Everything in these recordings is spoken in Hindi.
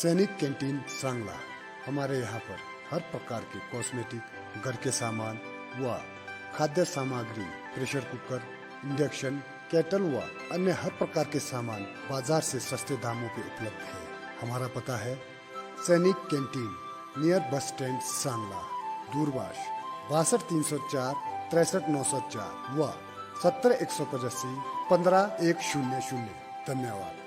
सैनिक कैंटीन सांगला। हमारे यहाँ पर हर प्रकार के कॉस्मेटिक, घर के सामान व खाद्य सामग्री, प्रेशर कुकर, इंडक्शन, केटल व अन्य हर प्रकार के सामान बाजार से सस्ते दामों पे उपलब्ध है। हमारा पता है सैनिक canteen, near bus stand Sangla. दूरभाष 62 304 63 904 व 70 185 15 100। धन्यवाद।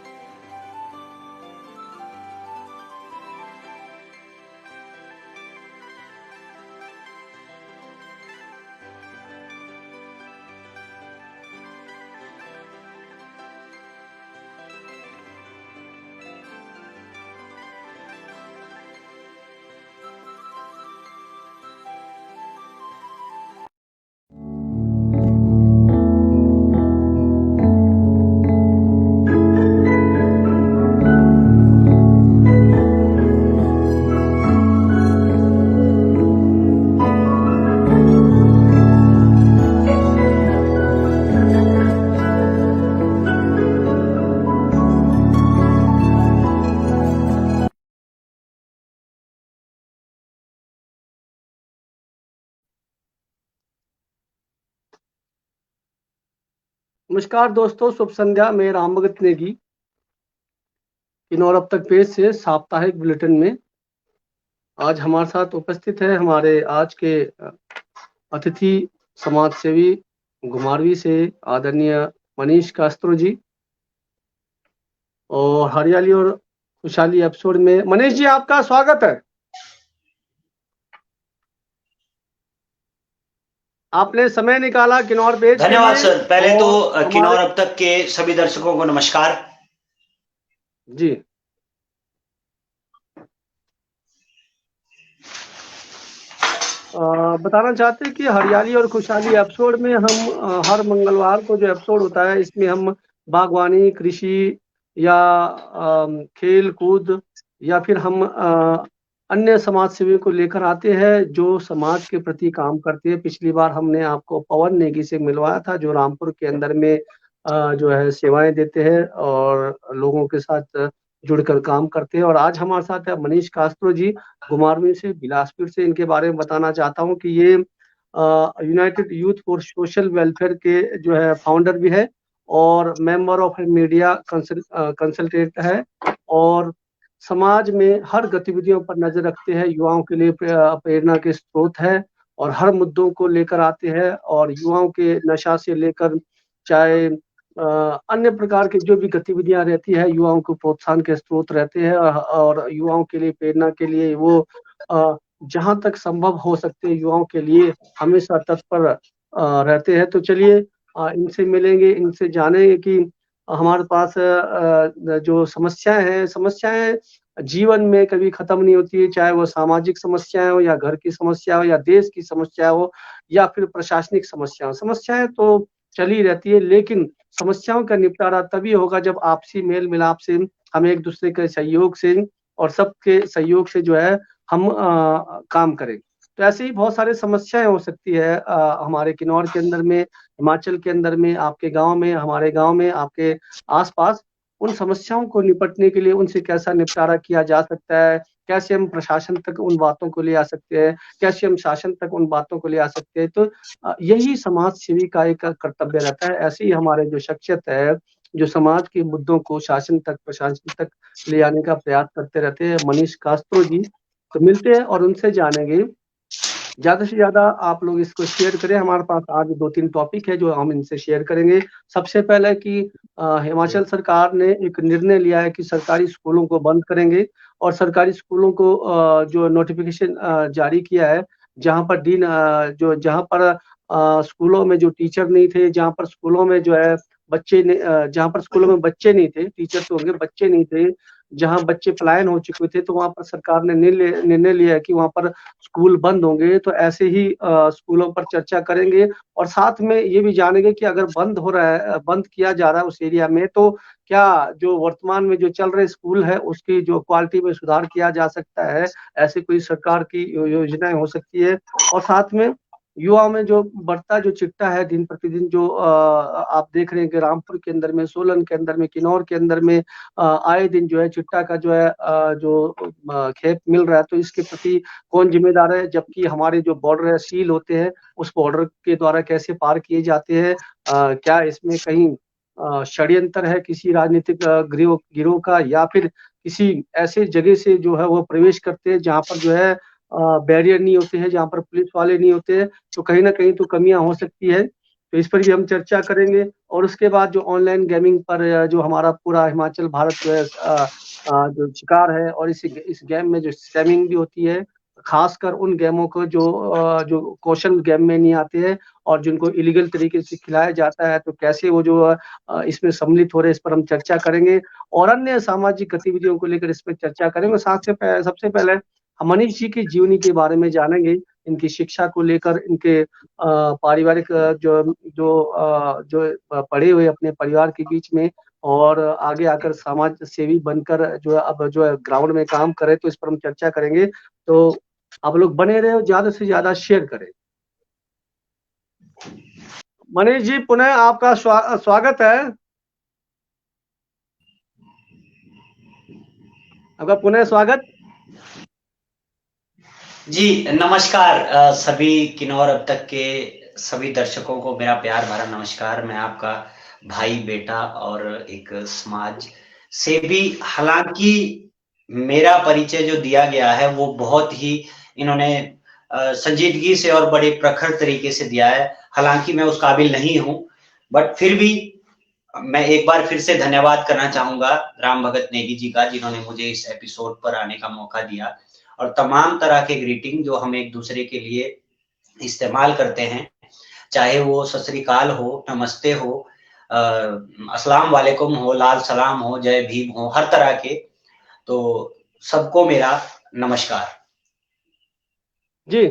नमस्कार दोस्तों, शुभ संध्या। मैं राम भगत नेगी किन्नौर अब तक पेज से साप्ताहिक बुलेटिन में आज हमारे साथ उपस्थित है हमारे आज के अतिथि समाज सेवी घुमारवी से आदरणीय मनीष कास्त्रो जी, और हरियाली और खुशहाली एपिसोड में मनीष जी आपका स्वागत है। आपने समय निकाला किन्नौर पेज। धन्यवाद सर। पहले तो किन्नौर अब तक के सभी दर्शकों को नमस्कार जी। बताना चाहते हैं कि हरियाली और खुशहाली एपिसोड में हम हर मंगलवार को जो एपिसोड होता है इसमें हम बागवानी, कृषि या खेल कूद या फिर हम अन्य समाज सेवी को लेकर आते हैं जो समाज के प्रति काम करते हैं। पिछली बार हमने आपको पवन नेगी से मिलवाया था जो रामपुर के अंदर में जो है सेवाएं देते हैं और लोगों के साथ जुड़कर काम करते हैं। और आज हमारे साथ है मनीष कास्त्रो जी, घुमारवी से, बिलासपुर से। इनके बारे में बताना चाहता हूं कि ये United youth for social welfare के जो है फाउंडर भी है और मेंबर ऑफ मीडिया कंसल्टेंट है और समाज में हर गतिविधियों पर नजर रखते हैं, युवाओं के लिए प्रेरणा के स्रोत है और हर मुद्दों को लेकर आते हैं और युवाओं के नशा से लेकर चाहे अन्य प्रकार की जो भी गतिविधियां रहती है युवाओं को प्रोत्साहन के स्रोत रहते हैं और युवाओं के लिए प्रेरणा के लिए वो जहां तक संभव हो सकते हैं युवाओं के लिए हमेशा तत्पर रहते हैं। तो चलिए इनसे मिलेंगे, इनसे जानेंगे कि हमारे पास जो समस्याएं जीवन में कभी खत्म नहीं होती है, चाहे वो सामाजिक समस्याएं हो या घर की समस्या हो या देश की समस्या हो या फिर प्रशासनिक समस्याएं तो चली रहती है, लेकिन समस्याओं का निपटारा तभी होगा जब आपसी मेल मिलाप से, हम एक दूसरे के सहयोग से और सबके सहयोग से जो है हम काम करें। तो ऐसे ही बहुत सारी समस्याएं हो सकती है हमारे किन्नौर के अंदर में, हिमाचल के अंदर में, आपके गांव में, हमारे गांव में, आपके आसपास। उन समस्याओं को निपटने के लिए उनसे कैसा निपटारा किया जा सकता है, कैसे हम प्रशासन तक उन बातों को ले आ सकते हैं, कैसे हम शासन तक उन बातों को ले आ सकते हैं। तो यही समाज सेवी का एक कर्तव्य रहता है। ऐसे ही हमारे जो शख्सियत है जो समाज के मुद्दों को शासन तक, प्रशासन तक ले आने का प्रयास करते रहते हैं, मनीष कास्त्रो जी। तो मिलते हैं और उनसे जानेंगे। ज्यादा से ज्यादा आप लोग इसको शेयर करें। हमारे पास आज 2-3 टॉपिक है जो हम इनसे शेयर करेंगे। सबसे पहले कि हिमाचल सरकार ने एक निर्णय लिया है कि सरकारी स्कूलों को बंद करेंगे और सरकारी स्कूलों को जो नोटिफिकेशन जारी किया है जहां पर जहां पर स्कूलों में जो टीचर नहीं थे, जहां पर स्कूलों में जो है जहां पर स्कूलों में बच्चे नहीं थे, टीचर तो होंगे, बच्चे नहीं थे, जहां बच्चे पलायन हो चुके थे, तो वहां पर सरकार ने निर्णय लिया है कि वहां पर स्कूल बंद होंगे। तो ऐसे ही स्कूलों पर चर्चा करेंगे और साथ में ये भी जानेंगे कि अगर बंद किया जा रहा है उस एरिया में, तो क्या जो वर्तमान में जो चल रहे स्कूल है उसकी जो क्वालिटी में सुधार किया जा सकता है, ऐसे कोई सरकार की योजनाएं हो सकती है। और साथ में युवा में जो बढ़ता जो चिट्टा है दिन प्रतिदिन, जो आप देख रहे हैं कि रामपुर के अंदर में, सोलन के अंदर में, किन्नौर के अंदर में आए दिन जो है चिट्टा का जो है खेप मिल रहा है, तो इसके प्रति कौन जिम्मेदार है? जबकि हमारे जो बॉर्डर है सील होते हैं, उस बॉर्डर के द्वारा कैसे पार किए जाते हैं? क्या इसमें कहीं षड्यंत्र है किसी राजनीतिक गिरोह का, या फिर किसी ऐसे जगह से जो है वो प्रवेश करते हैं जहाँ पर जो है बैरियर नहीं होते हैं, जहाँ पर पुलिस वाले नहीं होते हैं, तो कहीं न कहीं तो कमियाँ हो सकती है। तो इस पर भी हम चर्चा करेंगे, और उसके बाद जो ऑनलाइन गेमिंग पर जो हमारा पूरा हिमाचल भारत जो है जो शिकार है, और इस गेम में जो स्कैमिंग भी होती है, खासकर उन गेमों को जो कौशल गेम में नहीं आते हैं और जिनको इलीगल तरीके से खिलाया जाता है, तो कैसे वो जो इसमें सम्मिलित हो रहे हैं, इस पर हम चर्चा करेंगे, और अन्य सामाजिक गतिविधियों को लेकर इस पे चर्चा करेंगे। सबसे पहले हम मनीष जी की जीवनी के बारे में जानेंगे, इनकी शिक्षा को लेकर, इनके पारिवारिक जो पढ़े हुए अपने परिवार के बीच में, और आगे आकर समाज सेवी बनकर जो है अब जो है ग्राउंड में काम करे, तो इस पर हम चर्चा करेंगे। तो आप लोग बने रहे, ज्यादा से ज्यादा शेयर करें। मनीष जी, पुनः आपका स्वागत है। आपका पुनः स्वागत। जी नमस्कार। सभी किन्नौर अब तक के सभी दर्शकों को मेरा प्यार भरा नमस्कार। मैं आपका भाई, बेटा और एक समाज सेवी। हालांकि मेरा परिचय जो दिया गया है वो बहुत ही इन्होंने संजीदगी से और बड़े प्रखर तरीके से दिया है। हालांकि मैं उस काबिल नहीं हूं, बट फिर भी मैं एक बार फिर से धन्यवाद करना चाहूंगा राम भगत नेगी जी का, जिन्होंने मुझे इस एपिसोड पर आने का मौका दिया, और तमाम तरह के ग्रीटिंग जो हम एक दूसरे के लिए इस्तेमाल करते हैं, चाहे वो सत श्री अकाल हो, नमस्ते हो, अस्सलाम वालेकुम हो, लाल सलाम हो, जय भीम हो, हर तरह के, तो सबको मेरा नमस्कार। जी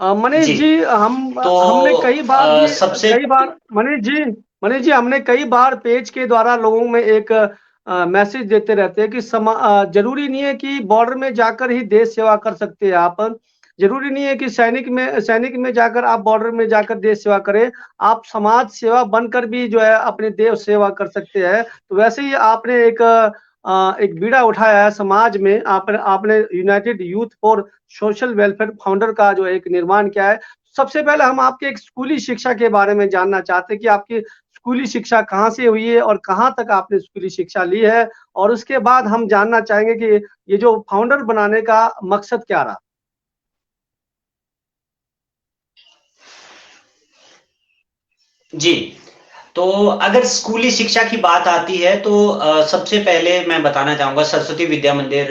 मनीष जी जी, तो हमने सबसे मनीष जी हमने कई बार पेज के द्वारा लोगों में एक मैसेज देते रहते हैं कि जरूरी नहीं है कि बॉर्डर में जाकर ही देश सेवा कर सकते हैं आप। जरूरी नहीं है कि सैनिक में जाकर आप बॉर्डर में जाकर देश सेवा करें। आप समाज सेवा बनकर भी जो है अपने देश सेवा कर सकते हैं। तो वैसे ही आपने एक बीड़ा उठाया है समाज में। आपने United youth for social welfare founder का जो एक निर्माण किया है। सबसे पहले हम आपके एक स्कूली शिक्षा के बारे में जानना चाहते हैं कि आपकी स्कूली शिक्षा कहाँ से हुई है और कहाँ तक आपने स्कूली शिक्षा ली है, और उसके बाद हम जानना चाहेंगे कि ये जो फाउंडर बनाने का मकसद क्या रहा। जी, तो अगर स्कूली शिक्षा की बात आती है तो सबसे पहले मैं बताना चाहूंगा सरस्वती विद्या मंदिर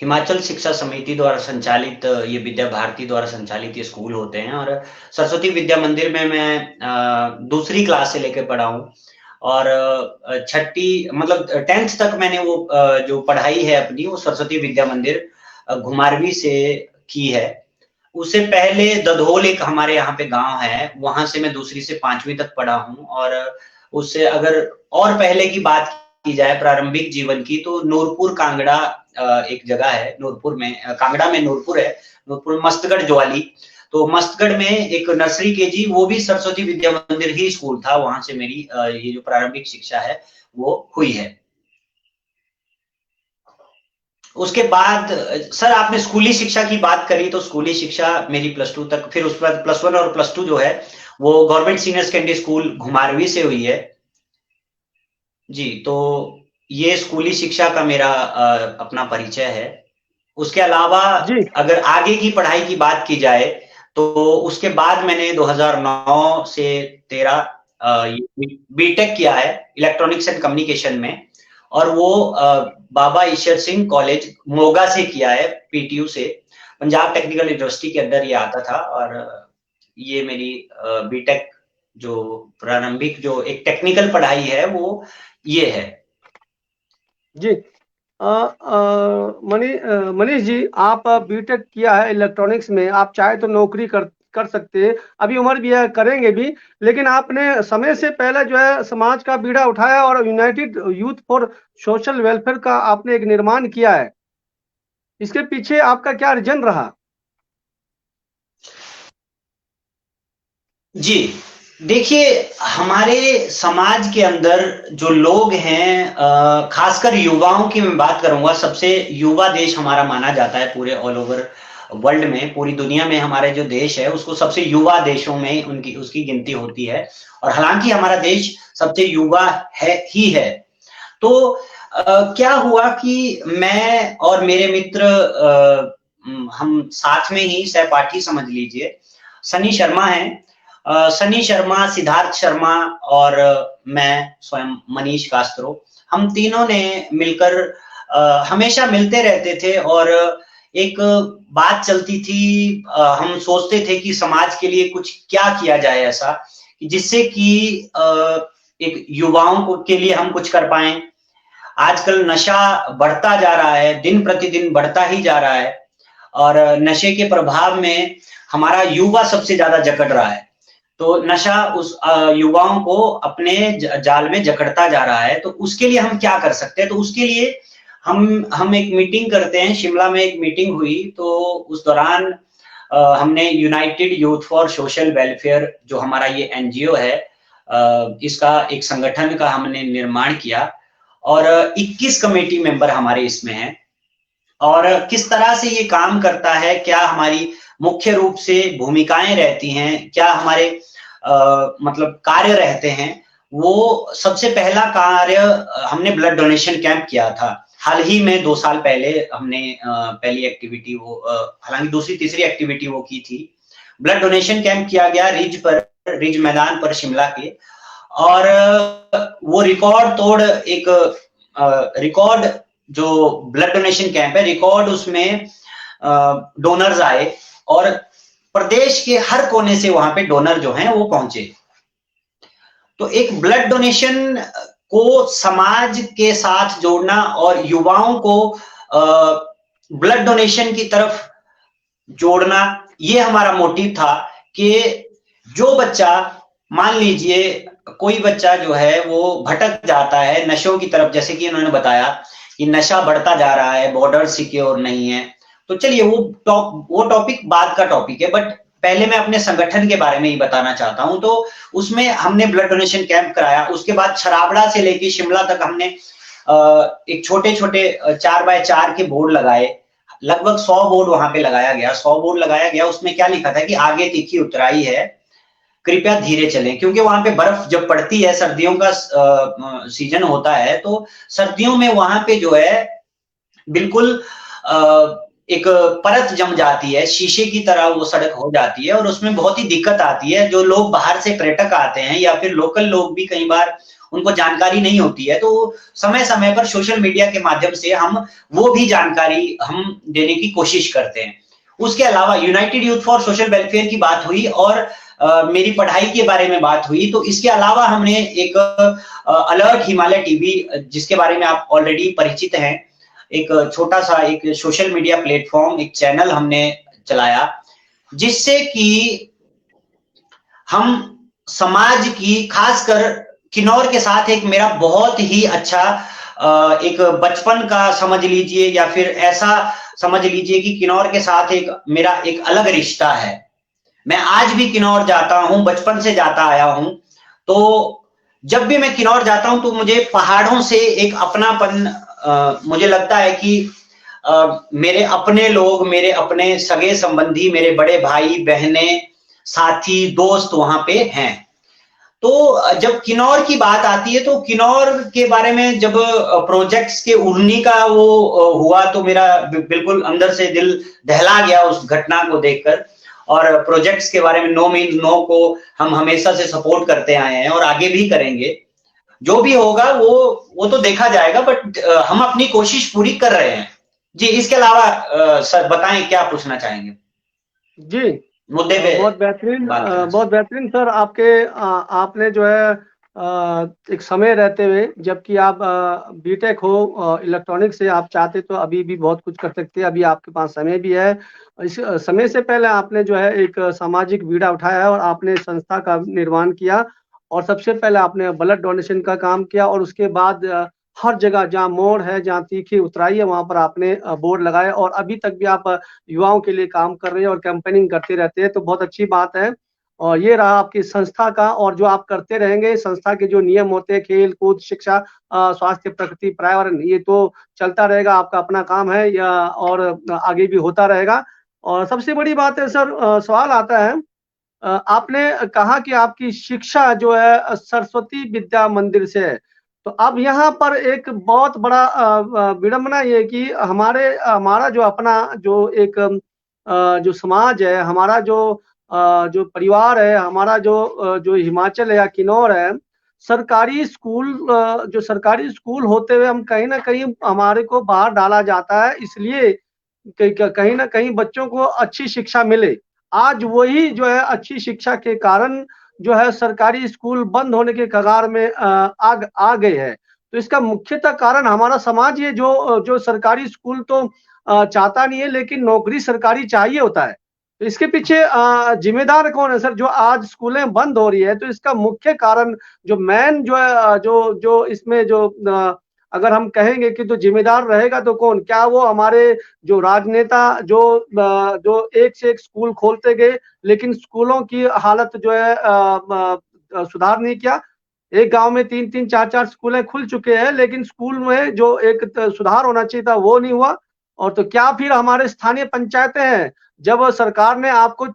हिमाचल शिक्षा समिति द्वारा संचालित, ये विद्या भारती द्वारा संचालित ये स्कूल होते हैं, और सरस्वती विद्या मंदिर में मैं दूसरी क्लास से लेकर पढ़ा हूँ, और छठी मतलब 10th तक मैंने वो जो पढ़ाई है अपनी वो सरस्वती विद्या मंदिर घुमारवी से की है। उससे पहले दधोल एक हमारे यहाँ पे गांव है, वहां से मैं दूसरी से 5वीं तक पढ़ा हूँ, और उससे अगर और पहले की बात की जाए प्रारंभिक जीवन की, तो नूरपुर कांगड़ा एक जगह है, नूरपुर में कांगड़ा में नूरपुर है, नूरपुर मस्तगढ़ ज्वाली, तो मस्तगढ़ में एक नर्सरी केजी वो भी सरस्वती विद्या मंदिर ही स्कूल था, वहां से मेरी ये जो प्रारंभिक शिक्षा है वो हुई है। उसके बाद सर आपने स्कूली शिक्षा की बात करी, तो स्कूली शिक्षा मेरी +2 तक, फिर उसके बाद +1 और +2 जो है वो गवर्नमेंट सीनियर सेकेंडरी स्कूल घुमारवी से हुई है। जी, तो ये स्कूली शिक्षा का मेरा अपना परिचय है। उसके अलावा जी अगर आगे की पढ़ाई की बात की जाए, तो उसके बाद मैंने 2009 से 13 बीटेक किया है इलेक्ट्रॉनिक्स एंड कम्युनिकेशन में, और वो बाबा ईश्वर सिंह कॉलेज मोगा से किया है, पीटीयू से, पंजाब टेक्निकल यूनिवर्सिटी के अंदर ये आता था। और ये मेरी बीटेक जो प्रारंभिक जो एक टेक्निकल पढ़ाई है वो ये है। जी मनीष जी, आप बीटेक किया है इलेक्ट्रॉनिक्स में, आप चाहे तो नौकरी कर सकते हैं, अभी उम्र भी है, करेंगे भी, लेकिन आपने समय से पहले जो है समाज का बीड़ा उठाया और United youth for social welfare का आपने एक निर्माण किया है। इसके पीछे आपका क्या रीजन रहा? जी, देखिए हमारे समाज के अंदर जो लोग हैं, खासकर युवाओं की मैं बात करूँगा, सबसे युवा देश हमारा माना जाता है पूरे ऑल ओवर वर्ल्ड में, पूरी दुनिया में हमारे जो देश है उसको सबसे युवा देशों में उनकी उसकी गिनती होती है और हालाँकि हमारा देश सबसे युवा है। तो क्या हुआ कि मैं और मेरे मित्र हम साथ में ही सहपाठी समझ लीजिए, सनी शर्मा हैं। सनी शर्मा, सिद्धार्थ शर्मा और मैं स्वयं मनीष कास्त्रो, हम तीनों ने मिलकर हमेशा मिलते रहते थे और एक बात चलती थी। हम सोचते थे कि समाज के लिए कुछ क्या किया जाए ऐसा कि जिससे कि एक युवाओं को के लिए हम कुछ कर पाएँ। आजकल नशा बढ़ता जा रहा है, दिन प्रतिदिन बढ़ता ही जा रहा है और नशे के प्रभाव में हमारा युवा सबसे ज़्यादा जकड़ रहा है। तो नशा उस युवाओं को अपने जाल में जकड़ता जा रहा है, तो उसके लिए हम क्या कर सकते हैं? तो उसके लिए हम एक मीटिंग करते हैं, शिमला में एक मीटिंग हुई, तो उस दौरान हमने United youth for social welfare जो हमारा ये एनजीओ है, इसका एक संगठन का हमने निर्माण किया और 21 कमेटी मेंबर हमारे इसमें हैं और किस तरह से ये काम करता है, क्या हमारी मुख्य रूप से भूमिकाएं रहती हैं, क्या हमारे मतलब कार्य रहते हैं। वो सबसे पहला कार्य हमने ब्लड डोनेशन कैंप किया था। हाल ही में 2 साल पहले हमने पहली एक्टिविटी वो हालाँकि दूसरी तीसरी एक्टिविटी वो की थी। ब्लड डोनेशन कैंप किया गया रिज मैदान पर शिमला के और वो रिकॉर्ड तोड़ एक रिकॉर्ड जो ब्लड डोनेशन कैंप है, रिकॉर्ड उसमें डोनर्स आए और प्रदेश के हर कोने से वहां पे डोनर जो हैं वो पहुंचे। तो एक ब्लड डोनेशन को समाज के साथ जोड़ना और युवाओं को ब्लड डोनेशन की तरफ जोड़ना, ये हमारा मोटिव था कि जो बच्चा, मान लीजिए कोई बच्चा जो है वो भटक जाता है नशों की तरफ, जैसे कि उन्होंने बताया कि नशा बढ़ता जा रहा है, बॉर्डर सिक्योर नहीं है, तो चलिए वो टॉपिक बाद का टॉपिक है, बट पहले मैं अपने संगठन के बारे में ही बताना चाहता हूं। तो उसमें हमने ब्लड डोनेशन कैंप कराया, उसके बाद छराबड़ा से लेके शिमला तक हमने एक छोटे छोटे 4x4 के बोर्ड लगाए, लगभग 100 बोर्ड वहां पे लगाया गया। 100 बोर्ड लगाया गया, उसमें क्या लिखा था कि आगे तीखी उतराई है, कृपया धीरे चलें, क्योंकि वहां पे बर्फ जब पड़ती है, सर्दियों का सीजन होता है, तो सर्दियों में वहां पे जो है बिल्कुल एक परत जम जाती है, शीशे की तरह वो सड़क हो जाती है और उसमें बहुत ही दिक्कत आती है। जो लोग बाहर से पर्यटक आते हैं या फिर लोकल लोग भी कई बार उनको जानकारी नहीं होती है, तो समय समय पर सोशल मीडिया के माध्यम से हम वो भी जानकारी हम देने की कोशिश करते हैं। उसके अलावा United youth for social welfare की बात हुई और मेरी पढ़ाई के बारे में बात हुई, तो इसके अलावा हमने एक अलर्ट हिमालय टीवी, जिसके बारे में आप ऑलरेडी परिचित हैं, एक छोटा सा एक सोशल मीडिया प्लेटफॉर्म, एक चैनल हमने चलाया, जिससे कि हम समाज की, खासकर किन्नौर के साथ एक मेरा बहुत ही अच्छा एक बचपन का समझ लीजिए या फिर ऐसा समझ लीजिए कि किन्नौर के साथ एक मेरा एक अलग रिश्ता है। मैं आज भी किन्नौर जाता हूं, बचपन से जाता आया हूं, तो जब भी मैं किन्नौर जाता हूं तो मुझे पहाड़ों से एक अपनापन मुझे लगता है कि मेरे अपने लोग, मेरे अपने सगे संबंधी, मेरे बड़े भाई बहने, साथी, दोस्त वहां पे हैं। तो जब किन्नौर की बात आती है तो किन्नौर के बारे में जब प्रोजेक्ट्स के उड़नी का वो हुआ, तो मेरा बिल्कुल अंदर से दिल दहला गया उस घटना को देखकर। और प्रोजेक्ट्स के बारे में नो मीन्स नो को हम हमेशा से सपोर्ट करते आए हैं और आगे भी करेंगे। जो भी होगा वो तो देखा जाएगा, बट हम अपनी कोशिश पूरी कर रहे हैं। जी, इसके अलावा सर बताएं क्या पूछना चाहेंगे जी, मुद्दे पे बहुत बेहतरीन, बात करना बहुत बेहतरीन सर। आपने जो है एक समय रहते हुए, जबकि आप बीटेक हो इलेक्ट्रॉनिक्स से, आप चाहते तो अभी भी बहुत कुछ कर सकते हैं, अभी आपके पास समय भी है। इस समय से पहले आपने जो है एक सामाजिक बीड़ा उठाया है और आपने संस्था का निर्माण किया और सबसे पहले आपने ब्लड डोनेशन का काम किया और उसके बाद हर जगह जहाँ मोड़ है, जहाँ तीखी उतराई है, वहां पर आपने बोर्ड लगाए और अभी तक भी आप युवाओं के लिए काम कर रहे हैं और कैंपेनिंग करते रहते हैं, तो बहुत अच्छी बात है। और ये रहा आपकी संस्था का, और जो आप करते रहेंगे, संस्था के जो नियम होते हैं, खेल कूद, शिक्षा, स्वास्थ्य, प्रकृति, पर्यावरण, ये तो चलता रहेगा, आपका अपना काम है, या और आगे भी होता रहेगा। और सबसे बड़ी बात है सर, सवाल आता है, आपने कहा कि आपकी शिक्षा जो है सरस्वती विद्या मंदिर से है। तो अब यहाँ पर एक बहुत बड़ा विडंबना ये है कि हमारा जो अपना जो एक जो समाज है, हमारा जो परिवार है, हमारा जो हिमाचल है या किन्नौर है, सरकारी स्कूल, जो सरकारी स्कूल होते हुए हम कहीं न कहीं हमारे को बाहर डाला जाता है, इसलिए कहीं न कहीं बच्चों को अच्छी शिक्षा मिले। आज वही जो है अच्छी शिक्षा के कारण जो है सरकारी स्कूल बंद होने के कगार में आ गए हैं। तो इसका मुख्यतः कारण हमारा समाज, ये जो सरकारी स्कूल तो चाहता नहीं है, लेकिन नौकरी सरकारी चाहिए होता है। तो इसके पीछे ज़िम्मेदार कौन है सर, जो आज स्कूलें बंद हो रही है? तो इसका मुख्य कारण जो मेन जो है, जो इसमें जो अगर हम कहेंगे कि तो ज़िम्मेदार रहेगा तो कौन? क्या वो हमारे जो राजनेता जो एक से एक स्कूल खोलते गए, लेकिन स्कूलों की हालत जो है सुधार नहीं किया? एक गाँव में 3-3 4-4 स्कूलें खुल चुके हैं, लेकिन स्कूल में जो एक सुधार होना चाहिए था वो नहीं हुआ। और तो क्या फिर हमारे स्थानीय पंचायतें हैं, जब सरकार ने आपको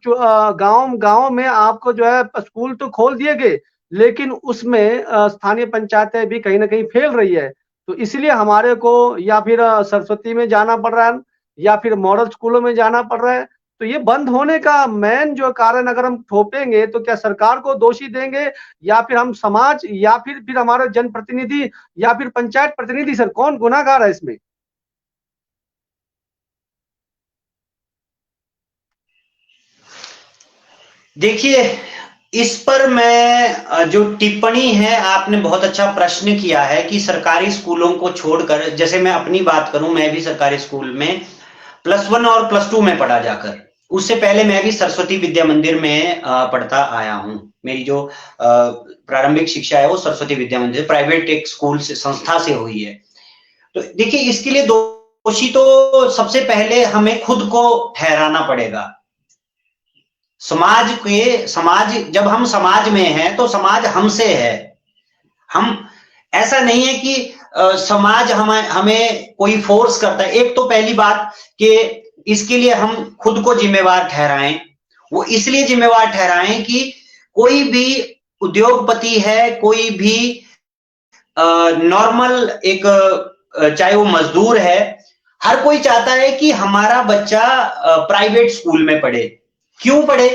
गाँव में आपको जो है स्कूल तो खोल दिए गए, लेकिन उसमें स्थानीय पंचायतें भी कहीं न कहीं फेल रही है। तो इसलिए हमारे को या फिर सरस्वती में जाना पड़ रहा है, या फिर मॉडल स्कूलों में जाना पड़ रहा है। तो ये बंद होने का मेन जो कारण अगर हम थोपेंगे, तो क्या सरकार को दोषी देंगे, या फिर हम समाज, या फिर हमारे जनप्रतिनिधि, या फिर पंचायत प्रतिनिधि? सर, कौन गुनाहगार है इसमें? देखिए, इस पर मैं जो टिप्पणी है, आपने बहुत अच्छा प्रश्न किया है कि सरकारी स्कूलों को छोड़कर, जैसे मैं अपनी बात करूं, मैं भी सरकारी स्कूल में +1 और +2 में पढ़ा जाकर। उससे पहले मैं भी सरस्वती विद्या मंदिर में पढ़ता आया हूं। मेरी जो प्रारंभिक शिक्षा है वो सरस्वती विद्या मंदिर प्राइवेट एक स्कूल से, संस्था से हुई है। तो देखिए, इसके लिए दोषी तो सबसे पहले हमें खुद को ठहराना पड़ेगा। समाज जब हम समाज में हैं तो समाज हमसे है। हम, ऐसा नहीं है कि समाज हमें कोई फोर्स करता है। एक तो पहली बात कि इसके लिए हम खुद को जिम्मेवार ठहराएं। वो इसलिए जिम्मेवार ठहराएं कि कोई भी उद्योगपति है, कोई भी नॉर्मल एक चाहे वो मजदूर है, हर कोई चाहता है कि हमारा बच्चा प्राइवेट स्कूल में पढ़े। क्यों पढ़े?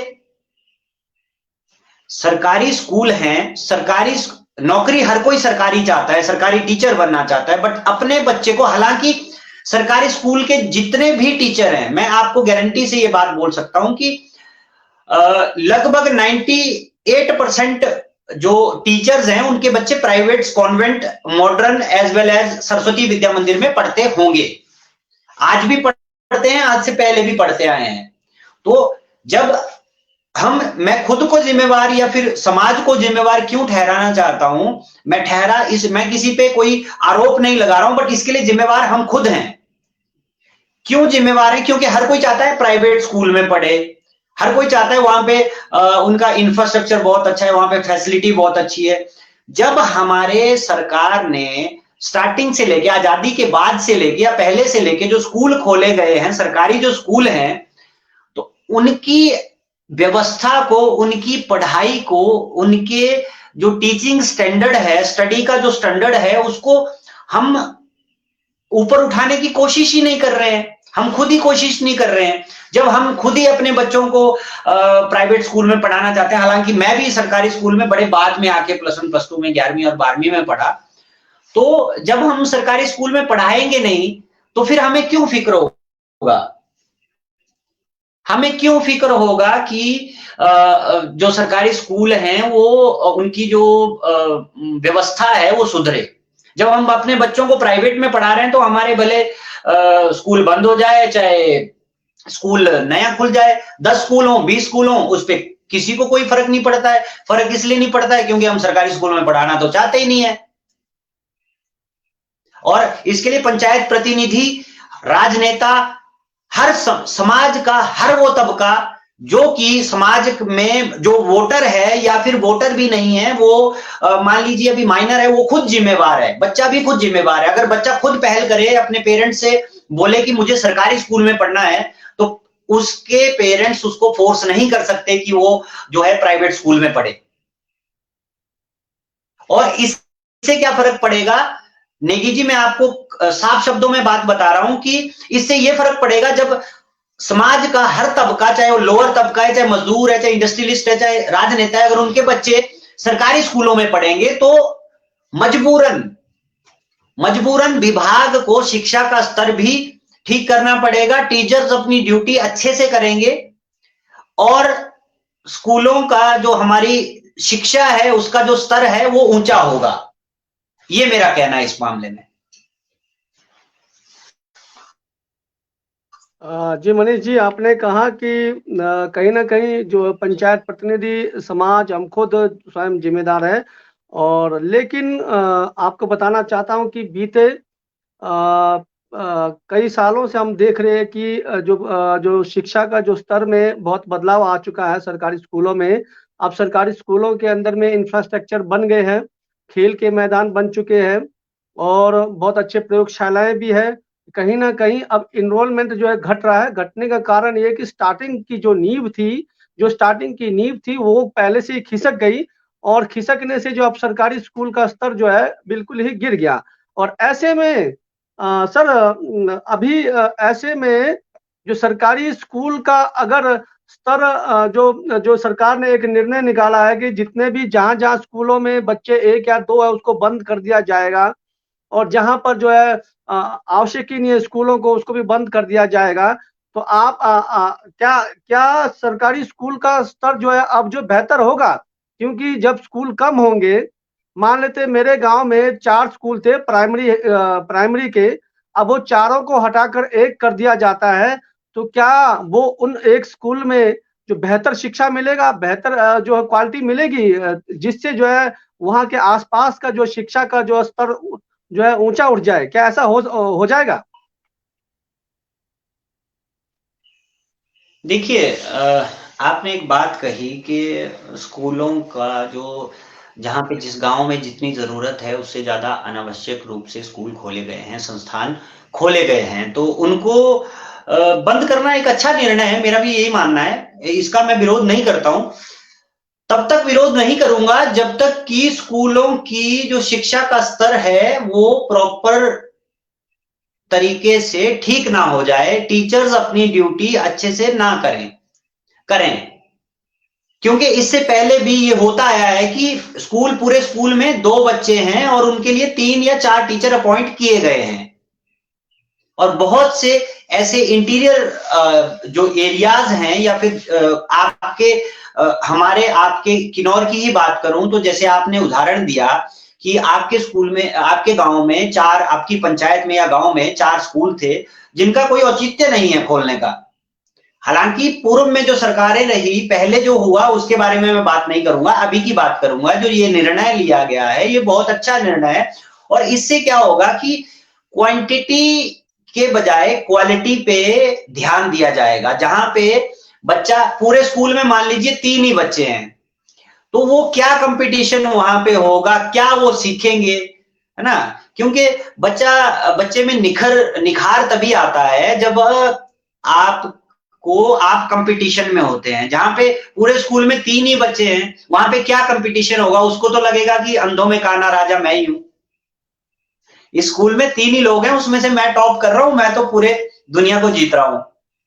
सरकारी स्कूल हैं, सरकारी नौकरी हर कोई सरकारी चाहता है, सरकारी टीचर बनना चाहता है, बट अपने बच्चे को, हालांकि सरकारी स्कूल के जितने भी टीचर हैं, मैं आपको गारंटी से ये बात बोल सकता हूं कि लगभग 98% जो टीचर्स हैं उनके बच्चे private, convent, modern as well as Saraswati Vidya Mandir में पढ़ते होंगे। आज भी पढ़ते हैं, आज से पहले भी पढ़ते आए हैं। तो जब मैं खुद को जिम्मेवार या फिर समाज को जिम्मेवार क्यों ठहराना चाहता हूं, मैं किसी पे कोई आरोप नहीं लगा रहा हूं, बट इसके लिए जिम्मेवार हम खुद हैं। क्यों जिम्मेवार है? क्योंकि हर कोई चाहता है प्राइवेट स्कूल में पढ़े, हर कोई चाहता है वहां पे उनका इंफ्रास्ट्रक्चर बहुत अच्छा है, वहां पे फैसिलिटी बहुत अच्छी है। जब हमारे सरकार ने स्टार्टिंग से लेके, आजादी के बाद से लेके या पहले से लेके जो स्कूल खोले गए हैं, सरकारी जो स्कूल हैं, तो उनकी व्यवस्था को, उनकी पढ़ाई को, उनके जो टीचिंग स्टैंडर्ड है, स्टडी का जो स्टैंडर्ड है, उसको हम ऊपर उठाने की कोशिश ही नहीं कर रहे हैं। हम खुद ही कोशिश नहीं कर रहे हैं। जब हम खुद ही अपने बच्चों को प्राइवेट स्कूल में पढ़ाना चाहते हैं, हालांकि मैं भी सरकारी स्कूल में बड़े बाद में आके +1 +2 में 11वीं और 12वीं में पढ़ा, तो जब हम सरकारी स्कूल में पढ़ाएंगे नहीं तो फिर हमें क्यों फिक्र होगा? हमें क्यों फिक्र होगा कि जो सरकारी स्कूल हैं वो उनकी जो व्यवस्था है वो सुधरे? जब हम अपने बच्चों को प्राइवेट में पढ़ा रहे हैं तो हमारे भले स्कूल बंद हो जाए, चाहे स्कूल नया खुल जाए, 10 स्कूल हो, 20 स्कूल हो, उस पर किसी को कोई फर्क नहीं पड़ता है। फर्क इसलिए नहीं पड़ता है क्योंकि हम सरकारी स्कूल में पढ़ाना तो चाहते ही नहीं है। और इसके लिए पंचायत प्रतिनिधि, राजनेता, हर समाज का हर वो तबका जो कि समाज में जो वोटर है या फिर वोटर भी नहीं है, वो मान लीजिए अभी माइनर है, वो खुद जिम्मेवार है, बच्चा भी खुद जिम्मेवार है। अगर बच्चा खुद पहल करे, अपने पेरेंट्स से बोले कि मुझे सरकारी स्कूल में पढ़ना है, तो उसके पेरेंट्स उसको फोर्स नहीं कर सकते कि वो जो है प्राइवेट स्कूल में पढ़े। और इससे क्या फर्क पड़ेगा नेगी जी, मैं आपको साफ शब्दों में बात बता रहा हूं कि इससे यह फर्क पड़ेगा जब समाज का हर तबका, चाहे वो लोअर तबका है, चाहे मजदूर है, चाहे इंडस्ट्रियलिस्ट है, चाहे राजनेता है, अगर उनके बच्चे सरकारी स्कूलों में पढ़ेंगे तो मजबूरन मजबूरन विभाग को शिक्षा का स्तर भी ठीक करना पड़ेगा। टीचर्स अपनी ड्यूटी अच्छे से करेंगे और स्कूलों का जो हमारी शिक्षा है उसका जो स्तर है वो ऊंचा होगा। ये मेरा कहना है इस मामले में। जी मनीष जी, आपने कहा कि कहीं ना कहीं जो पंचायत प्रतिनिधि समाज, हम खुद स्वयं जिम्मेदार है। और लेकिन आपको बताना चाहता हूं कि बीते कई सालों से हम देख रहे हैं कि जो शिक्षा का जो स्तर में बहुत बदलाव आ चुका है सरकारी स्कूलों में। अब सरकारी स्कूलों के अंदर में इंफ्रास्ट्रक्चर बन गए हैं, खेल के मैदान बन चुके हैं और बहुत अच्छे प्रयोगशालाएं भी है। कहीं ना कहीं अब इनरोलमेंट जो है घट रहा है। घटने का कारण ये है कि स्टार्टिंग की जो नींव थी, वो पहले से ही खिसक गई और खिसकने से जो अब सरकारी स्कूल का स्तर जो है बिल्कुल ही गिर गया। और ऐसे में सर, ऐसे में जो सरकारी स्कूल का अगर स्तर, जो सरकार ने एक निर्णय निकाला है कि जितने भी जहाँ-जहाँ स्कूलों में बच्चे 1 या 2 है उसको बंद कर दिया जाएगा और जहाँ पर जो है आवश्यक ही नहीं है स्कूलों को, उसको भी बंद कर दिया जाएगा। तो आप क्या क्या सरकारी स्कूल का स्तर जो है अब जो बेहतर होगा? क्योंकि जब स्कूल कम होंगे, मान लेते मेरे गाँव में 4 स्कूल थे प्राइमरी के, अब वो चारों को हटाकर 1 कर दिया जाता है, तो क्या वो उन 1 स्कूल में जो बेहतर शिक्षा मिलेगा, बेहतर जो है क्वालिटी मिलेगी, जिससे जो है वहाँ के आस-पास का जो शिक्षा का जो स्तर जो है ऊँचा उठ जाए, क्या ऐसा हो जाएगा? देखिए, आपने एक बात कही कि स्कूलों का जो जहाँ पे जिस गांव में जितनी जरूरत है उससे ज्यादा अनावश्यक रूप से स्कूल खोले गए हैं, संस्थान खोले गए हैं, तो उनको बंद करना एक अच्छा निर्णय है। मेरा भी यही मानना है, इसका मैं विरोध नहीं करता हूं। तब तक विरोध नहीं करूंगा जब तक कि स्कूलों की जो शिक्षा का स्तर है वो प्रॉपर तरीके से ठीक ना हो जाए, टीचर्स अपनी ड्यूटी अच्छे से ना करें। क्योंकि इससे पहले भी ये होता आया है कि पूरे स्कूल में 2 बच्चे हैं और उनके लिए 3 या 4 टीचर अपॉइंट किए गए हैं। और बहुत से ऐसे इंटीरियर जो एरियाज हैं या फिर हमारे आपके किन्नौर की ही बात करूं तो जैसे आपने उदाहरण दिया कि आपके स्कूल में, आपके गांव में 4, आपकी पंचायत में या गांव में 4 स्कूल थे जिनका कोई औचित्य नहीं है खोलने का। हालांकि पूर्व में जो सरकारें रही, पहले जो हुआ उसके बारे में मैं बात नहीं करूंगा, अभी की बात करूंगा। जो ये निर्णय लिया गया है ये बहुत अच्छा निर्णय है और इससे क्या होगा कि क्वांटिटी के बजाय क्वालिटी पे ध्यान दिया जाएगा। जहां पे बच्चा पूरे स्कूल में मान लीजिए 3 ही बच्चे हैं, तो वो क्या कंपटीशन वहां पे होगा, क्या वो सीखेंगे, है ना? क्योंकि बच्चे में निखार तभी आता है जब आप कंपटीशन में होते हैं। जहां पे पूरे स्कूल में 3 ही बच्चे हैं, वहां पे क्या कंपटीशन होगा? उसको तो लगेगा कि अंधों में काना राजा मैं ही हूं। इस स्कूल में 3 ही लोग हैं, उसमें से मैं टॉप कर रहा हूं, मैं तो पूरे दुनिया को जीत रहा हूं,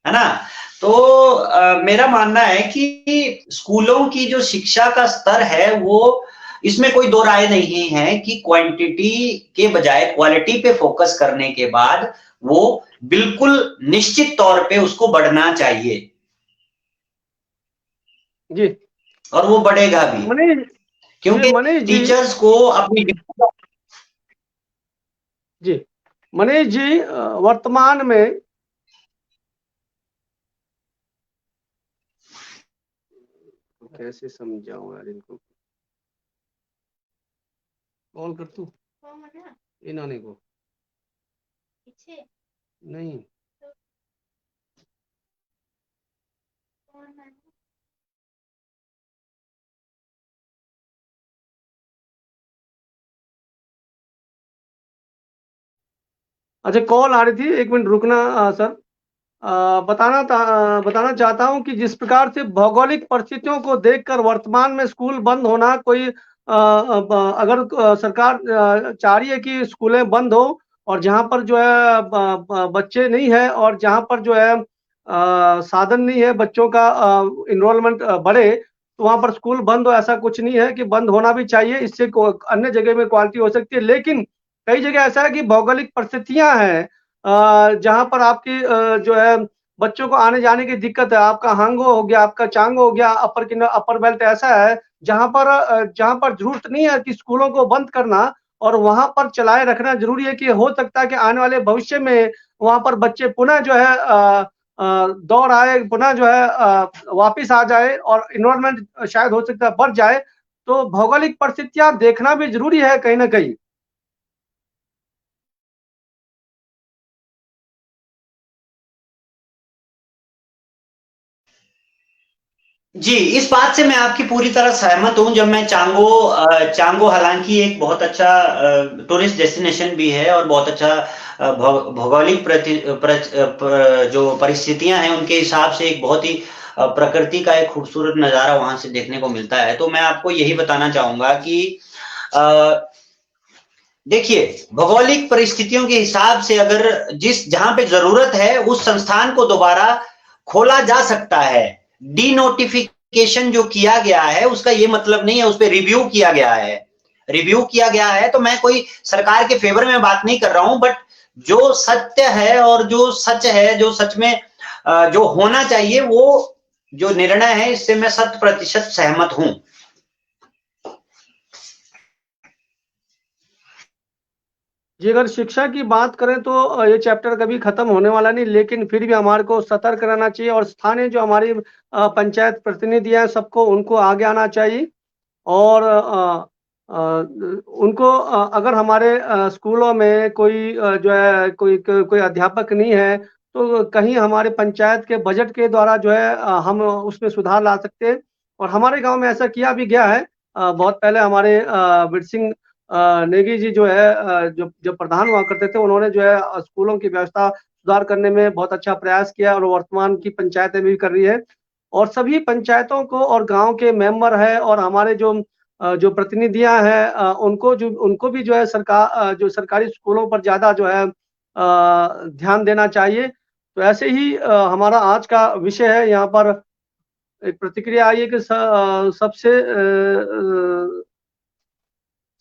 है ना? तो मेरा मानना है कि स्कूलों की जो शिक्षा का स्तर है वो, इसमें कोई दो राय नहीं है कि क्वांटिटी के बजाय क्वालिटी पे फोकस करने के बाद वो बिल्कुल निश्चित तौर पे उसको बढ़ना चाहिए जी। और वो बढ़ेगा भी, मनीष जी, क्योंकि मनीष जी टीचर्स को अपनी जी, मनीष जी, वर्तमान में कैसे समझाऊं यार इनको, कॉल कर तू इन्होंने को नहीं। अच्छा, कॉल आ रही थी, 1 मिनट रुकना सर। बताना चाहता हूं कि जिस प्रकार से भौगोलिक परिस्थितियों को देखकर वर्तमान में स्कूल बंद होना कोई अगर सरकार चाह रही है कि स्कूलें बंद हो और जहां पर जो है बच्चे नहीं है और जहां पर जो है साधन नहीं है बच्चों का इनरोलमेंट बढ़े, तो वहां पर स्कूल बंद हो, ऐसा कुछ नहीं है कि बंद होना भी चाहिए। इससे अन्य जगह में क्वालिटी हो सकती है, लेकिन कई जगह ऐसा है कि भौगोलिक परिस्थितियां हैं जहाँ पर आपकी जो है बच्चों को आने-जाने की दिक्कत है। आपका हांगो हो गया, आपका चांगो हो गया, अपर बेल्ट ऐसा है जहाँ पर ज़रूरत नहीं है कि स्कूलों को बंद करना और वहाँ पर चलाए रखना ज़रूरी है कि हो सकता है कि आने वाले भविष्य में वहाँ पर बच्चे पुनः जो है दौड़ आए, पुनः जो है वापिस आ जाए और एनवायरनमेंट शायद हो सकता है बढ़ जाए। तो भौगोलिक परिस्थितियाँ देखना भी ज़रूरी है कहीं न कहीं। जी, इस बात से मैं आपकी पूरी तरह सहमत हूँ। जब मैं चांगो हालाँकि एक बहुत अच्छा टूरिस्ट डेस्टिनेशन भी है और बहुत अच्छा भौगोलिक जो परिस्थितियाँ हैं उनके हिसाब से एक बहुत ही प्रकृति का एक खूबसूरत नज़ारा वहाँ से देखने को मिलता है। तो मैं आपको यही बताना चाहूँगा कि अ, देखिए, भौगोलिक परिस्थितियों के हिसाब से अगर जहाँ पे ज़रूरत है उस संस्थान को दोबारा खोला जा सकता है। डीनोटिफिकेशन जो किया गया है उसका ये मतलब नहीं है, उस पे रिव्यू किया गया है। रिव्यू किया गया है तो मैं कोई सरकार के फेवर में बात नहीं कर रहा हूं, बट जो सत्य है और जो सच है, जो सच में जो होना चाहिए वो जो निर्णय है इससे मैं 100% सहमत हूं। जी, अगर शिक्षा की बात करें तो ये चैप्टर कभी खत्म होने वाला नहीं, लेकिन फिर भी हमारे को सतर्क रहना चाहिए और स्थानीय जो हमारी पंचायत प्रतिनिधि हैं सबको उनको आगे आना चाहिए और उनको अगर हमारे स्कूलों में कोई जो है कोई अध्यापक नहीं है, तो कहीं हमारे पंचायत के बजट के द्वारा जो है हम उसमें सुधार ला सकते हैं और हमारे गाँव में ऐसा किया भी गया है। बहुत पहले हमारे वीर सिंह नेगी जी जो है जो जब प्रधान हुआ करते थे, उन्होंने जो है स्कूलों की व्यवस्था सुधार करने में बहुत अच्छा प्रयास किया और वर्तमान की पंचायतें भी कर रही है। और सभी पंचायतों को और गाँव के मेंबर हैं और हमारे जो प्रतिनिधियाँ हैं उनको भी जो है जो सरकारी स्कूलों पर ज़्यादा जो है ध्यान देना चाहिए। तो ऐसे ही हमारा आज का विषय है, यहाँ पर एक प्रतिक्रिया आई है कि सबसे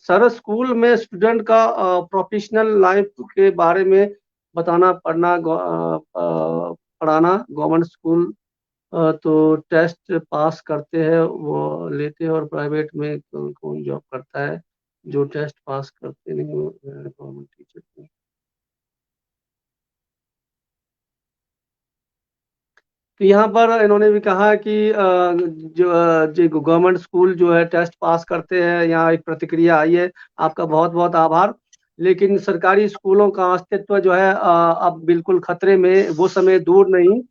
सर स्कूल में स्टूडेंट का प्रोफेशनल लाइफ के बारे में पढ़ाना गवर्नमेंट स्कूल तो टेस्ट पास करते हैं वो लेते हैं और प्राइवेट में कौन जॉब करता है जो टेस्ट पास करते नहीं वो गवर्नमेंट टीचर। तो यहाँ पर इन्होंने भी कहा कि जो गवर्नमेंट स्कूल जो है टेस्ट पास करते हैं, यहाँ एक प्रतिक्रिया आई है, आपका बहुत-बहुत आभार। लेकिन सरकारी स्कूलों का अस्तित्व जो है अब बिल्कुल खतरे में, वो समय दूर नहीं।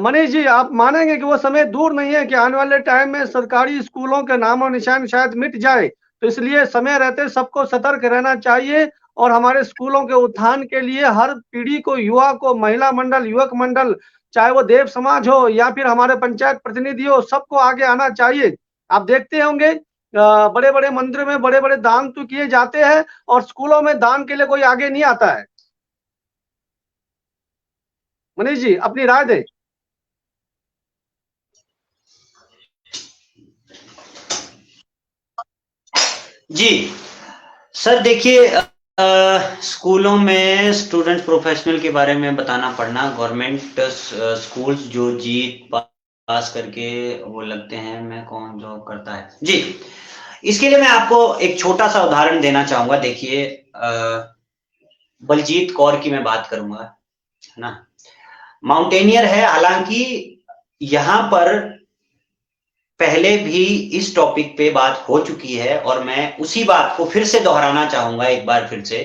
मनीष जी, आप मानेंगे कि वो समय दूर नहीं है कि आने वाले टाइम में सरकारी स्कूलों के नामो-निशान शायद मिट जाए। तो इसलिए समय रहते सबको सतर्क रहना चाहिए और हमारे स्कूलों के उत्थान के लिए हर पीढ़ी को, युवा को, महिला मंडल, युवक मंडल, चाहे वो देव समाज हो या फिर हमारे पंचायत प्रतिनिधि हो, सबको आगे आना चाहिए। आप देखते होंगे बड़े-बड़े मंदिरों में बड़े-बड़े दान तो किए जाते हैं और स्कूलों में दान के लिए कोई आगे नहीं आता है। मनीष जी, अपनी राय दें। जी सर, देखिए स्कूलों में स्टूडेंट प्रोफेशनल के बारे में बताना पड़ना, गवर्नमेंट स्कूल्स जो जीत पास करके वो लगते हैं, मैं कौन जॉब करता है जी। इसके लिए मैं आपको एक छोटा सा उदाहरण देना चाहूंगा। देखिए बलजीत कौर की मैं बात करूंगा, है ना, माउंटेनियर है। हालांकि यहाँ पर पहले भी इस टॉपिक पे बात हो चुकी है और मैं उसी बात को फिर से दोहराना चाहूंगा एक बार फिर से।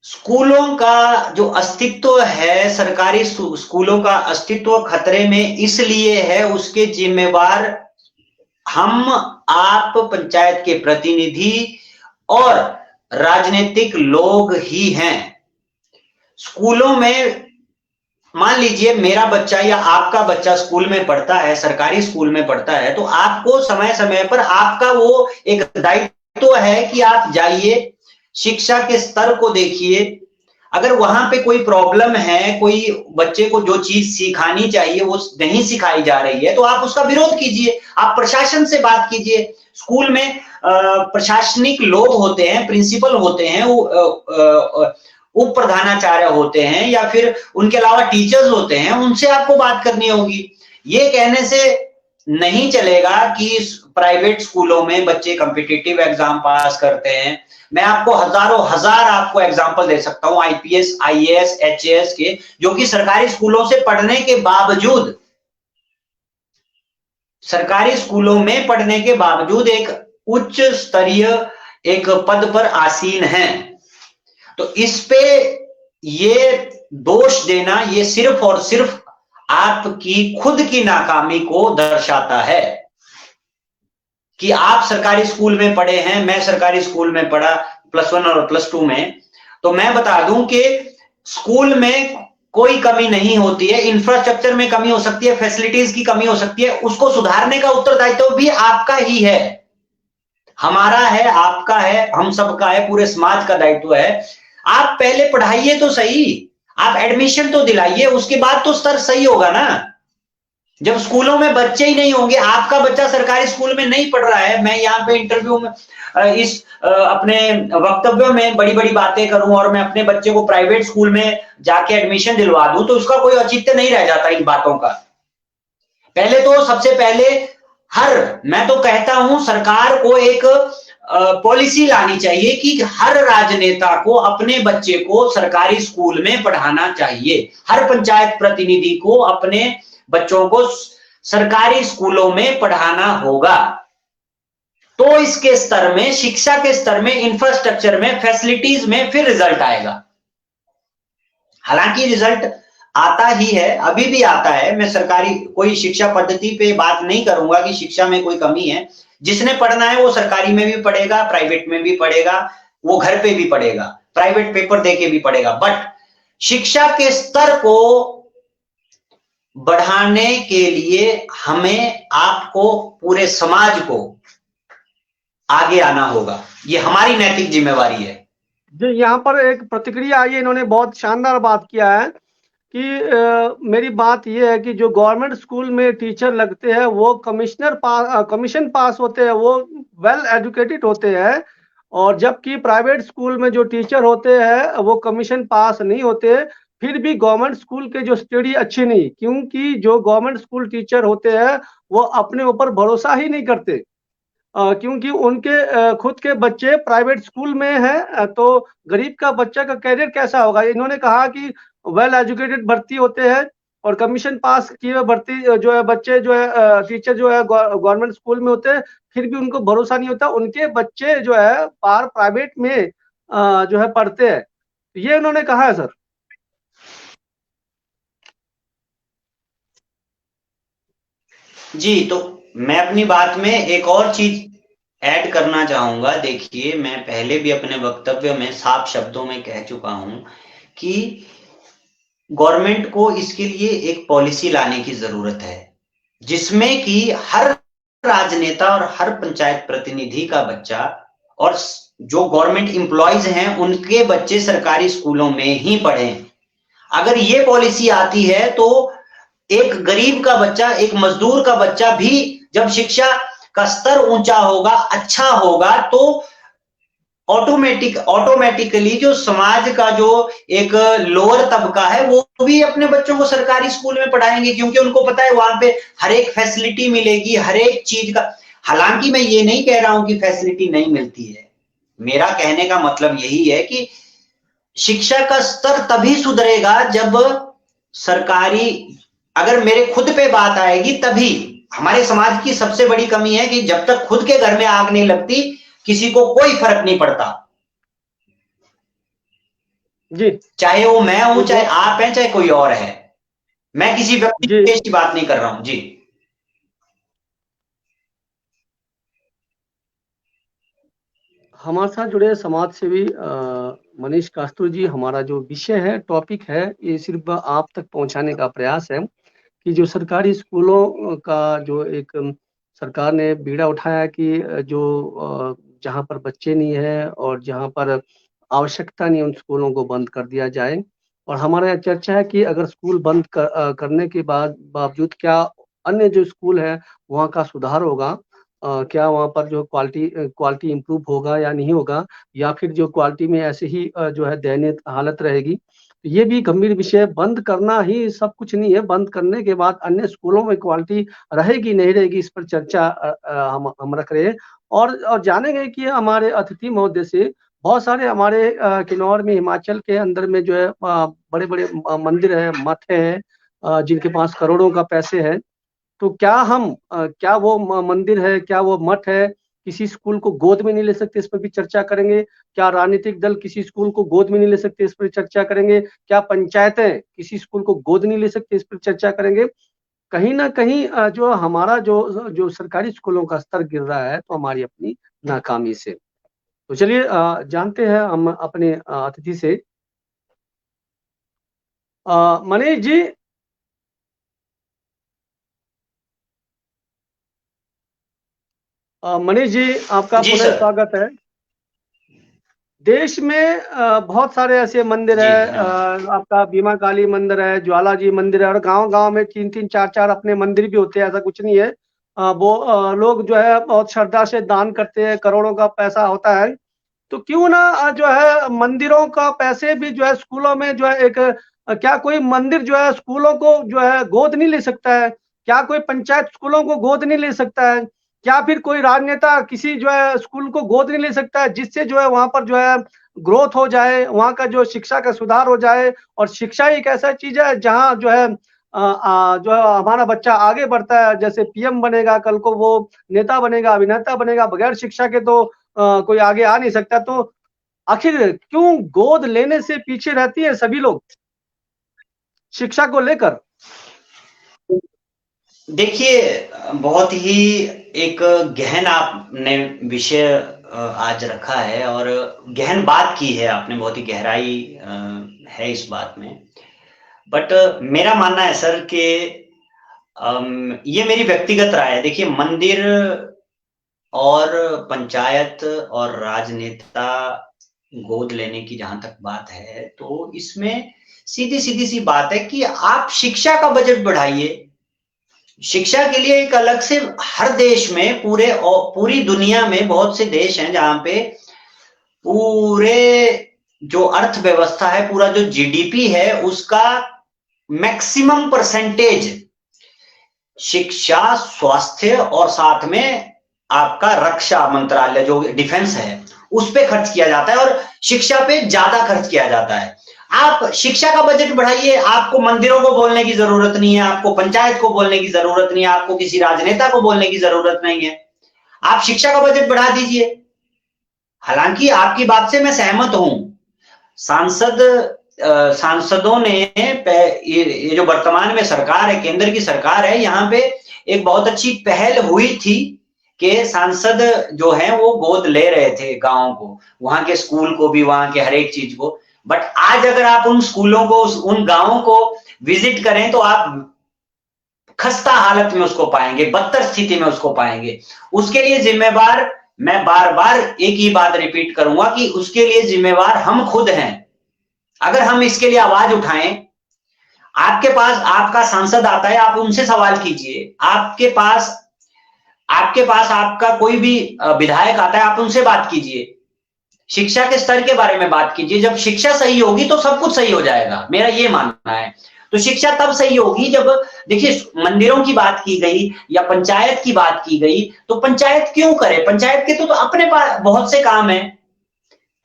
स्कूलों का जो अस्तित्व है, सरकारी स्कूलों का अस्तित्व खतरे में इसलिए है, उसके जिम्मेवार हम, आप, पंचायत के प्रतिनिधि और राजनीतिक लोग ही हैं। स्कूलों में मान लीजिए मेरा बच्चा या आपका बच्चा स्कूल में पढ़ता है, सरकारी स्कूल में पढ़ता है, तो आपको समय समय पर आपका वो एक दायित्व है कि आप जाइए, शिक्षा के स्तर को देखिए। अगर वहां पे कोई प्रॉब्लम है, कोई बच्चे को जो चीज सिखानी चाहिए वो नहीं सिखाई जा रही है, तो आप उसका विरोध कीजिए, आप प्रशासन से बात कीजिए। स्कूल में प्रशासनिक लोग होते हैं, प्रिंसिपल होते हैं, उप प्रधानाचार्य होते हैं, या फिर उनके अलावा टीचर्स होते हैं, उनसे आपको बात करनी होगी। ये कहने से नहीं चलेगा कि प्राइवेट स्कूलों में बच्चे कॉम्पिटिटिव एग्जाम पास करते हैं। मैं आपको हजार आपको एग्जांपल दे सकता हूं, आईपीएस, आईएएस, एचएएस के, जो कि सरकारी स्कूलों से पढ़ने के बावजूद, सरकारी स्कूलों में पढ़ने के बावजूद एक उच्च स्तरीय एक पद पर आसीन हैं। तो इस पे ये दोष देना, ये सिर्फ और सिर्फ आपकी खुद की नाकामी को दर्शाता है कि आप सरकारी स्कूल में पढ़े हैं, मैं सरकारी स्कूल में पढ़ा +1 और +2 में। तो मैं बता दूं कि स्कूल में कोई कमी नहीं होती है, इंफ्रास्ट्रक्चर में कमी हो सकती है, फैसिलिटीज की कमी हो सकती है, उसको सुधारने का उत्तरदायित्व भी आपका ही है, हमारा है, आपका है, हम सबका है, पूरे समाज का दायित्व है। आप पहले पढ़ाइए तो सही, आप एडमिशन तो दिलाइए, उसके बाद तो स्तर सही होगा ना। जब स्कूलों में बच्चे ही नहीं होंगे, आपका बच्चा सरकारी स्कूल में नहीं पढ़ रहा है, मैं यहाँ पे इंटरव्यू में अपने वक्तव्य में बड़ी बड़ी बातें करूं और मैं अपने बच्चे को प्राइवेट स्कूल में जाके एडमिशन दिलवा दूं, तो उसका कोई औचित्य नहीं रह जाता इन बातों का। पहले तो सबसे पहले मैं तो कहता हूं सरकार को एक पॉलिसी लानी चाहिए कि हर राजनेता को अपने बच्चे को सरकारी स्कूल में पढ़ाना चाहिए, हर पंचायत प्रतिनिधि को अपने बच्चों को सरकारी स्कूलों में पढ़ाना होगा। तो इसके स्तर में, शिक्षा के स्तर में, इंफ्रास्ट्रक्चर में, फैसिलिटीज में फिर रिजल्ट आएगा। हालांकि रिजल्ट आता ही है, अभी भी आता है। मैं सरकारी कोई शिक्षा पद्धति पे बात नहीं करूंगा कि शिक्षा में कोई कमी है। जिसने पढ़ना है वो सरकारी में भी पढ़ेगा, प्राइवेट में भी पढ़ेगा, वो घर पे भी पढ़ेगा, प्राइवेट पेपर देके भी पढ़ेगा। बट शिक्षा के स्तर को बढ़ाने के लिए हमें, आपको, पूरे समाज को आगे आना होगा। ये हमारी नैतिक जिम्मेवारी है। जी, यहाँ पर एक प्रतिक्रिया आई है, इन्होंने बहुत शानदार बात किया है कि मेरी बात यह है कि जो गवर्नमेंट स्कूल में टीचर लगते हैं वो कमीशन पास होते हैं, वो वेल एजुकेटेड होते हैं, और जबकि प्राइवेट स्कूल में जो टीचर होते हैं वो कमीशन पास नहीं होते। फिर भी गवर्नमेंट स्कूल के जो स्टडी अच्छी नहीं, क्योंकि जो गवर्नमेंट स्कूल टीचर होते हैं वो अपने ऊपर भरोसा ही नहीं करते, क्योंकि उनके खुद के बच्चे प्राइवेट स्कूल में हैं, तो गरीब का बच्चा का कैरियर कैसा होगा। इन्होंने कहा कि वेल एजुकेटेड भर्ती होते हैं और कमीशन पास किए हुए भर्ती जो है बच्चे जो है टीचर जो है गवर्नमेंट स्कूल में होते हैं, फिर भी उनको भरोसा नहीं होता, उनके बच्चे जो है बाहर प्राइवेट में जो है पढ़ते हैं। ये उन्होंने कहा है सर। जी, तो मैं अपनी बात में एक और चीज ऐड करना चाहूंगा। देखिए, मैं पहले भी अपने वक्तव्य में साफ शब्दों में कह चुका हूं कि गवर्नमेंट को इसके लिए एक पॉलिसी लाने की जरूरत है, जिसमें कि हर राजनेता और हर पंचायत प्रतिनिधि का बच्चा और जो गवर्नमेंट एम्प्लॉयज हैं उनके बच्चे सरकारी स्कूलों में ही पढ़ें। अगर ये पॉलिसी आती है तो एक गरीब का बच्चा, एक मजदूर का बच्चा भी जब शिक्षा का स्तर ऊंचा होगा, अच्छा होगा, तो ऑटोमेटिकली जो समाज का जो एक लोअर तबका है वो भी अपने बच्चों को सरकारी स्कूल में पढ़ाएंगे, क्योंकि उनको पता है वहां पे हर एक फैसिलिटी मिलेगी, हर एक चीज का। हालांकि मैं ये नहीं कह रहा हूं कि फैसिलिटी नहीं मिलती है, मेरा कहने का मतलब यही है कि शिक्षा का स्तर तभी सुधरेगा जब सरकारी, अगर मेरे खुद पे बात आएगी तभी। हमारे समाज की सबसे बड़ी कमी है कि जब तक खुद के घर में आग नहीं लगती किसी को कोई फर्क नहीं पड़ता। जी, चाहे वो मैं हूं, चाहे आप हैं, चाहे कोई और है। मैं किसी व्यक्ति विशेष की बात नहीं कर रहा हूं। जी, हमारे साथ जुड़े समाज सेवी मनीष कास्तूर जी, हमारा जो विषय है, टॉपिक है, ये सिर्फ आप तक पहुंचाने का प्रयास है कि जो सरकारी स्कूलों का जो एक सरकार ने बीड़ा उठाया कि जहाँ पर बच्चे नहीं है और जहाँ पर आवश्यकता नहीं है, उन स्कूलों को बंद कर दिया जाए। और हमारा यह चर्चा है कि अगर स्कूल बंद करने के बावजूद क्या अन्य जो स्कूल है वहाँ का सुधार होगा? क्या वहाँ पर जो क्वालिटी इम्प्रूव होगा या नहीं होगा, या फिर जो क्वालिटी में ऐसे ही जो है दयनीय हालत रहेगी। तो ये भी गंभीर विषय है। बंद करना ही सब कुछ नहीं है, बंद करने के बाद अन्य स्कूलों में क्वालिटी रहेगी नहीं रहेगी, इस पर चर्चा हम रख रहे हैं। और जानेंगे कि हमारे अतिथि महोदय से बहुत सारे हमारे किन्नौर में, हिमाचल के अंदर में जो है बड़े-बड़े मंदिर है, मठ है, जिनके पास करोड़ों का पैसे है। तो क्या वो मंदिर है, क्या वो मठ है, किसी स्कूल को गोद में नहीं ले सकते, इस पर भी चर्चा करेंगे। क्या राजनीतिक दल किसी स्कूल को गोद में नहीं ले सकते, इस पर चर्चा करेंगे। क्या पंचायतें किसी स्कूल को गोद नहीं ले सकती, इस पर चर्चा करेंगे। कहीं न कहीं जो हमारा जो सरकारी स्कूलों का स्तर गिर रहा है, तो हमारी अपनी नाकामी से। तो चलिए जानते हैं हम अपने अतिथि से। मनीष जी। मनीष जी, आपका जी पुनः सर। स्वागत है। देश में बहुत सारे ऐसे मंदिर जी है, धन्यवाद। आपका भीमा काली मंदिर है, ज्वाला जी मंदिर है, और गांव-गांव में 3-3 4-4 अपने मंदिर भी होते हैं, ऐसा कुछ नहीं है। लोग जो है बहुत श्रद्धा से दान करते हैं, करोड़ों का पैसा होता है। तो क्यों ना जो है मंदिरों का पैसे भी जो है स्कूलों में जो है क्या कोई मंदिर जो है स्कूलों को जो है गोद नहीं ले सकता है? क्या कोई पंचायत स्कूलों को गोद नहीं ले सकता है? क्या फिर कोई राजनेता किसी जो है स्कूल को गोद नहीं ले सकता है, जिससे जो है वहाँ पर जो है ग्रोथ हो जाए, वहाँ का जो शिक्षा का सुधार हो जाए। और शिक्षा एक ऐसा चीज़ है जहाँ जो है जो है हमारा बच्चा आगे बढ़ता है, जैसे पीएम बनेगा, कल को वो नेता बनेगा, अभिनेता बनेगा, बगैर शिक्षा के तो कोई आगे आ नहीं सकता। तो आखिर क्यों गोद लेने से पीछे रहती है सभी लोग शिक्षा को लेकर? देखिए, बहुत ही एक गहन आपने विषय आज रखा है और गहन बात की है आपने, बहुत ही गहराई है इस बात में। बट मेरा मानना है सर कि ये मेरी व्यक्तिगत राय है। देखिए, मंदिर और पंचायत और राजनेता गोद लेने की जहां तक बात है, तो इसमें सीधी-सीधी सी बात है कि आप शिक्षा का बजट बढ़ाइए। शिक्षा के लिए एक अलग से हर देश में, पूरी दुनिया में बहुत से देश हैं जहां पे पूरे जो अर्थव्यवस्था है, पूरा जो जीडीपी है, उसका मैक्सिमम परसेंटेज शिक्षा, स्वास्थ्य और साथ में आपका रक्षा मंत्रालय जो डिफेंस है उस पे खर्च किया जाता है और शिक्षा पे ज्यादा खर्च किया जाता है। आप शिक्षा का बजट बढ़ाइए, आपको मंदिरों को बोलने की जरूरत नहीं है, आपको पंचायत को बोलने की जरूरत नहीं है, आपको किसी राजनेता को बोलने की जरूरत नहीं है। आप शिक्षा का बजट बढ़ा दीजिए। हालांकि आपकी बात से मैं सहमत हूं। सांसदों ने ये जो वर्तमान में सरकार है, केंद्र की सरकार है, यहाँ पे एक बहुत अच्छी पहल हुई थी कि सांसद जो है वो गोद ले रहे थे गांवों को, वहां के स्कूल को भी, वहां के हर एक चीज को। बट आज अगर आप उन स्कूलों को, उन गांवों को विजिट करें तो आप खस्ता हालत में उसको पाएंगे, बदतर स्थिति में उसको पाएंगे। उसके लिए जिम्मेवार, मैं बार बार एक ही बात रिपीट करूंगा कि उसके लिए जिम्मेवार हम खुद हैं। अगर हम इसके लिए आवाज उठाएं, आपके पास आपका सांसद आता है, आप उनसे सवाल कीजिए। आपके पास आपका कोई भी विधायक आता है, आप उनसे बात कीजिए। शिक्षा के स्तर के बारे में बात कीजिए। जब शिक्षा सही होगी तो सब कुछ सही हो जाएगा, मेरा ये मानना है। तो शिक्षा तब सही होगी जब, देखिए, मंदिरों की बात की गई या पंचायत की बात की गई, तो पंचायत क्यों करे? पंचायत के तो अपने पास बहुत से काम है।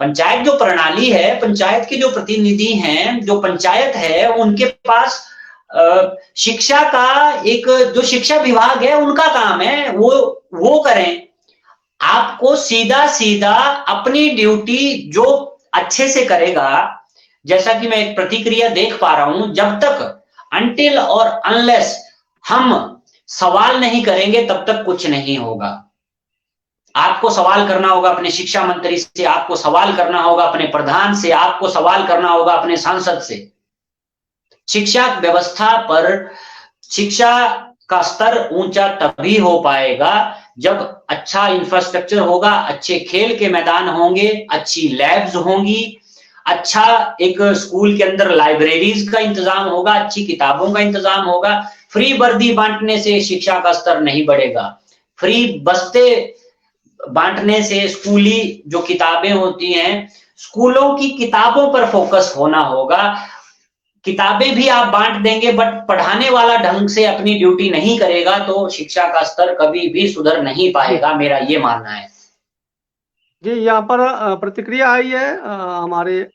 पंचायत जो प्रणाली है, पंचायत के जो प्रतिनिधि हैं, जो पंचायत है, उनके पास शिक्षा का एक जो शिक्षा विभाग है उनका काम है, वो करें। आपको सीधा सीधा अपनी ड्यूटी जो अच्छे से करेगा, जैसा कि मैं एक प्रतिक्रिया देख पा रहा हूं, जब तक अनटिल और अनलेस हम सवाल नहीं करेंगे तब तक कुछ नहीं होगा। आपको सवाल करना होगा अपने शिक्षा मंत्री से, आपको सवाल करना होगा अपने प्रधान से, आपको सवाल करना होगा अपने सांसद से। शिक्षा व्यवस्था पर शिक्षा का स्तर ऊंचा तभी हो पाएगा जब अच्छा इंफ्रास्ट्रक्चर होगा, अच्छे खेल के मैदान होंगे, अच्छी लैब्स होंगी, अच्छा एक स्कूल के अंदर लाइब्रेरीज का इंतजाम होगा, अच्छी किताबों का इंतजाम होगा। फ्री वर्दी बांटने से शिक्षा का स्तर नहीं बढ़ेगा। फ्री बस्ते बांटने से स्कूली जो किताबें होती हैं, स्कूलों की किताबों पर फोकस होना होगा। किताबें भी आप बांट देंगे बट पढ़ाने वाला ढंग से अपनी ड्यूटी नहीं करेगा तो शिक्षा का स्तर कभी भी सुधर नहीं पाएगा, मेरा ये मानना है। जी, यहाँ पर प्रतिक्रिया आई है हमारे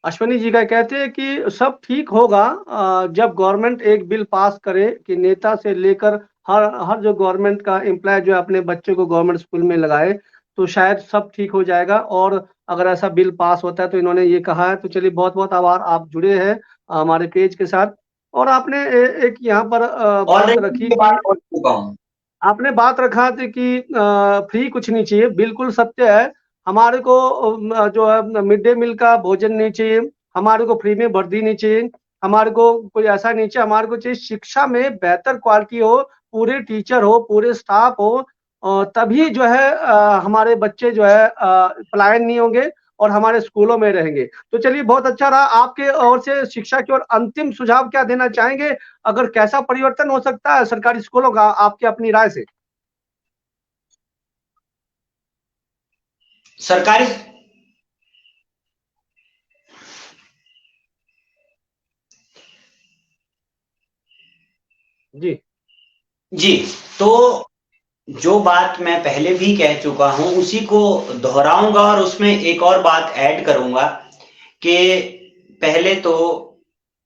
अश्विनी जी का, कहते हैं कि सब ठीक होगा जब गवर्नमेंट एक बिल पास करे कि नेता से लेकर हर हर जो गवर्नमेंट का एम्प्लॉय जो है अपने बच्चे को गवर्नमेंट स्कूल में लगाए, तो शायद सब ठीक हो जाएगा। और अगर ऐसा बिल पास होता है तो इन्होंने ये कहा है। तो चलिए, बहुत बहुत आभार, आप जुड़े हैं हमारे पेज के साथ। और आपने एक यहाँ पर बात रखी ऑलरेडी कि बात बोल चुका हूँ। आपने बात रखा थी कि फ्री कुछ नहीं चाहिए, बिल्कुल सत्य है। हमारे को जो है मिड डे मील का भोजन नहीं चाहिए, हमारे को फ्री में वर्दी नहीं चाहिए, हमारे को कोई ऐसा नहीं चाहिए। हमारे को चाहिए शिक्षा में बेहतर क्वालिटी हो, पूरे टीचर हो, पूरे स्टाफ हो, तभी जो है हमारे बच्चे जो है पलायन नहीं होंगे और हमारे स्कूलों में रहेंगे। तो चलिए, बहुत अच्छा रहा। आपके ओर से शिक्षा की ओर अंतिम सुझाव क्या देना चाहेंगे? अगर कैसा परिवर्तन हो सकता है सरकारी स्कूलों का, आपकी अपनी राय से? सरकारी जी। जी, तो जो बात मैं पहले भी कह चुका हूं उसी को दोहराऊंगा और उसमें एक और बात ऐड करूंगा कि पहले तो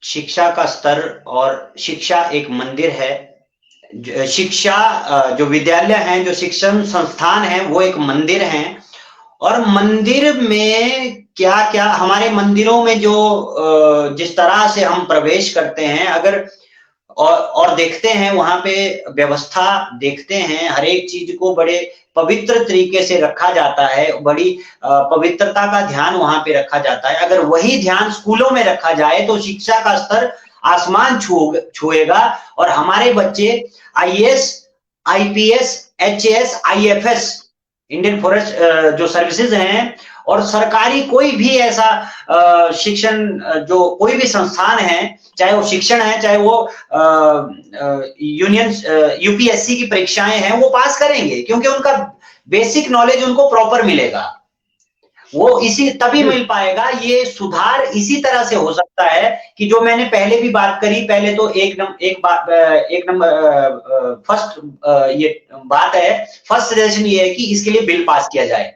शिक्षा का स्तर और शिक्षा एक मंदिर है। शिक्षा जो विद्यालय हैं, जो शिक्षण संस्थान हैं, वो एक मंदिर हैं और मंदिर में क्या-क्या हमारे मंदिरों में जो जिस तरह से हम प्रवेश करते हैं, अगर और देखते हैं वहां पे व्यवस्था देखते हैं, हर एक चीज को बड़े पवित्र तरीके से रखा जाता है, बड़ी पवित्रता का ध्यान वहां पे रखा जाता है। अगर वही ध्यान स्कूलों में रखा जाए तो शिक्षा का स्तर आसमान छुएगा और हमारे बच्चे IAS, IPS, HAS, IFS, Indian forest जो सर्विसेज हैं और सरकारी कोई भी ऐसा शिक्षण जो कोई भी संस्थान है, चाहे वो शिक्षण है, चाहे वो यूनियन यूपीएससी की परीक्षाएं हैं, वो पास करेंगे क्योंकि उनका बेसिक नॉलेज उनको प्रॉपर मिलेगा। वो इसी तभी मिल पाएगा। ये सुधार इसी तरह से हो सकता है कि जो मैंने पहले भी बात करी, पहले तो एक नंबर फर्स्ट ये बात है, फर्स्ट सजेशन ये है कि इसके लिए बिल पास किया जाए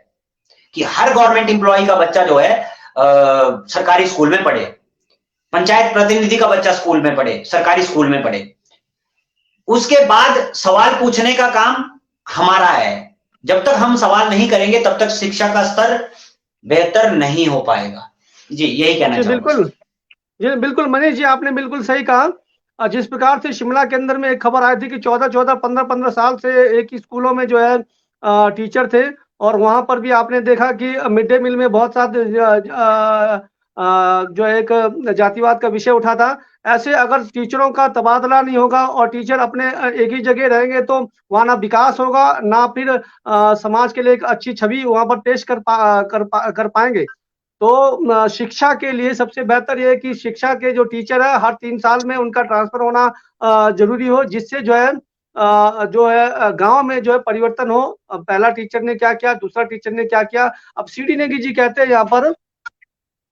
कि हर गवर्नमेंट एम्प्लॉय का बच्चा जो है सरकारी स्कूल में पढ़े, पंचायत प्रतिनिधि का बच्चा स्कूल में पढ़े, सरकारी स्कूल में पढ़े। उसके बाद सवाल पूछने का काम हमारा है। जब तक हम सवाल नहीं करेंगे तब तक शिक्षा का स्तर बेहतर नहीं हो पाएगा। जी, यही कहना जी, चाहूंगा। बिल्कुल। जी, बिल्कुल मनीष जी, आपने बिल्कुल सही कहा। जिस प्रकार से शिमला के अंदर में एक खबर आई थी कि 14-14, 15-15 साल से एक ही स्कूलों में जो है टीचर थे और वहाँ पर भी आपने देखा कि मिड डे मील में बहुत सारे जो एक जातिवाद का विषय उठा था। ऐसे अगर टीचरों का तबादला नहीं होगा और टीचर अपने एक ही जगह रहेंगे तो वहाँ ना विकास होगा, ना फिर समाज के लिए एक अच्छी छवि वहाँ पर पेश कर पाएँगे। तो शिक्षा के लिए सबसे बेहतर ये है कि शिक्षा के जो टीचर है हर 3 साल में उनका ट्रांसफर होना ज़रूरी हो, जिससे जो है गाँव में जो है परिवर्तन हो। पहला टीचर ने क्या किया, दूसरा टीचर ने क्या किया। अब सीडी नेगी जी कहते हैं यहाँ पर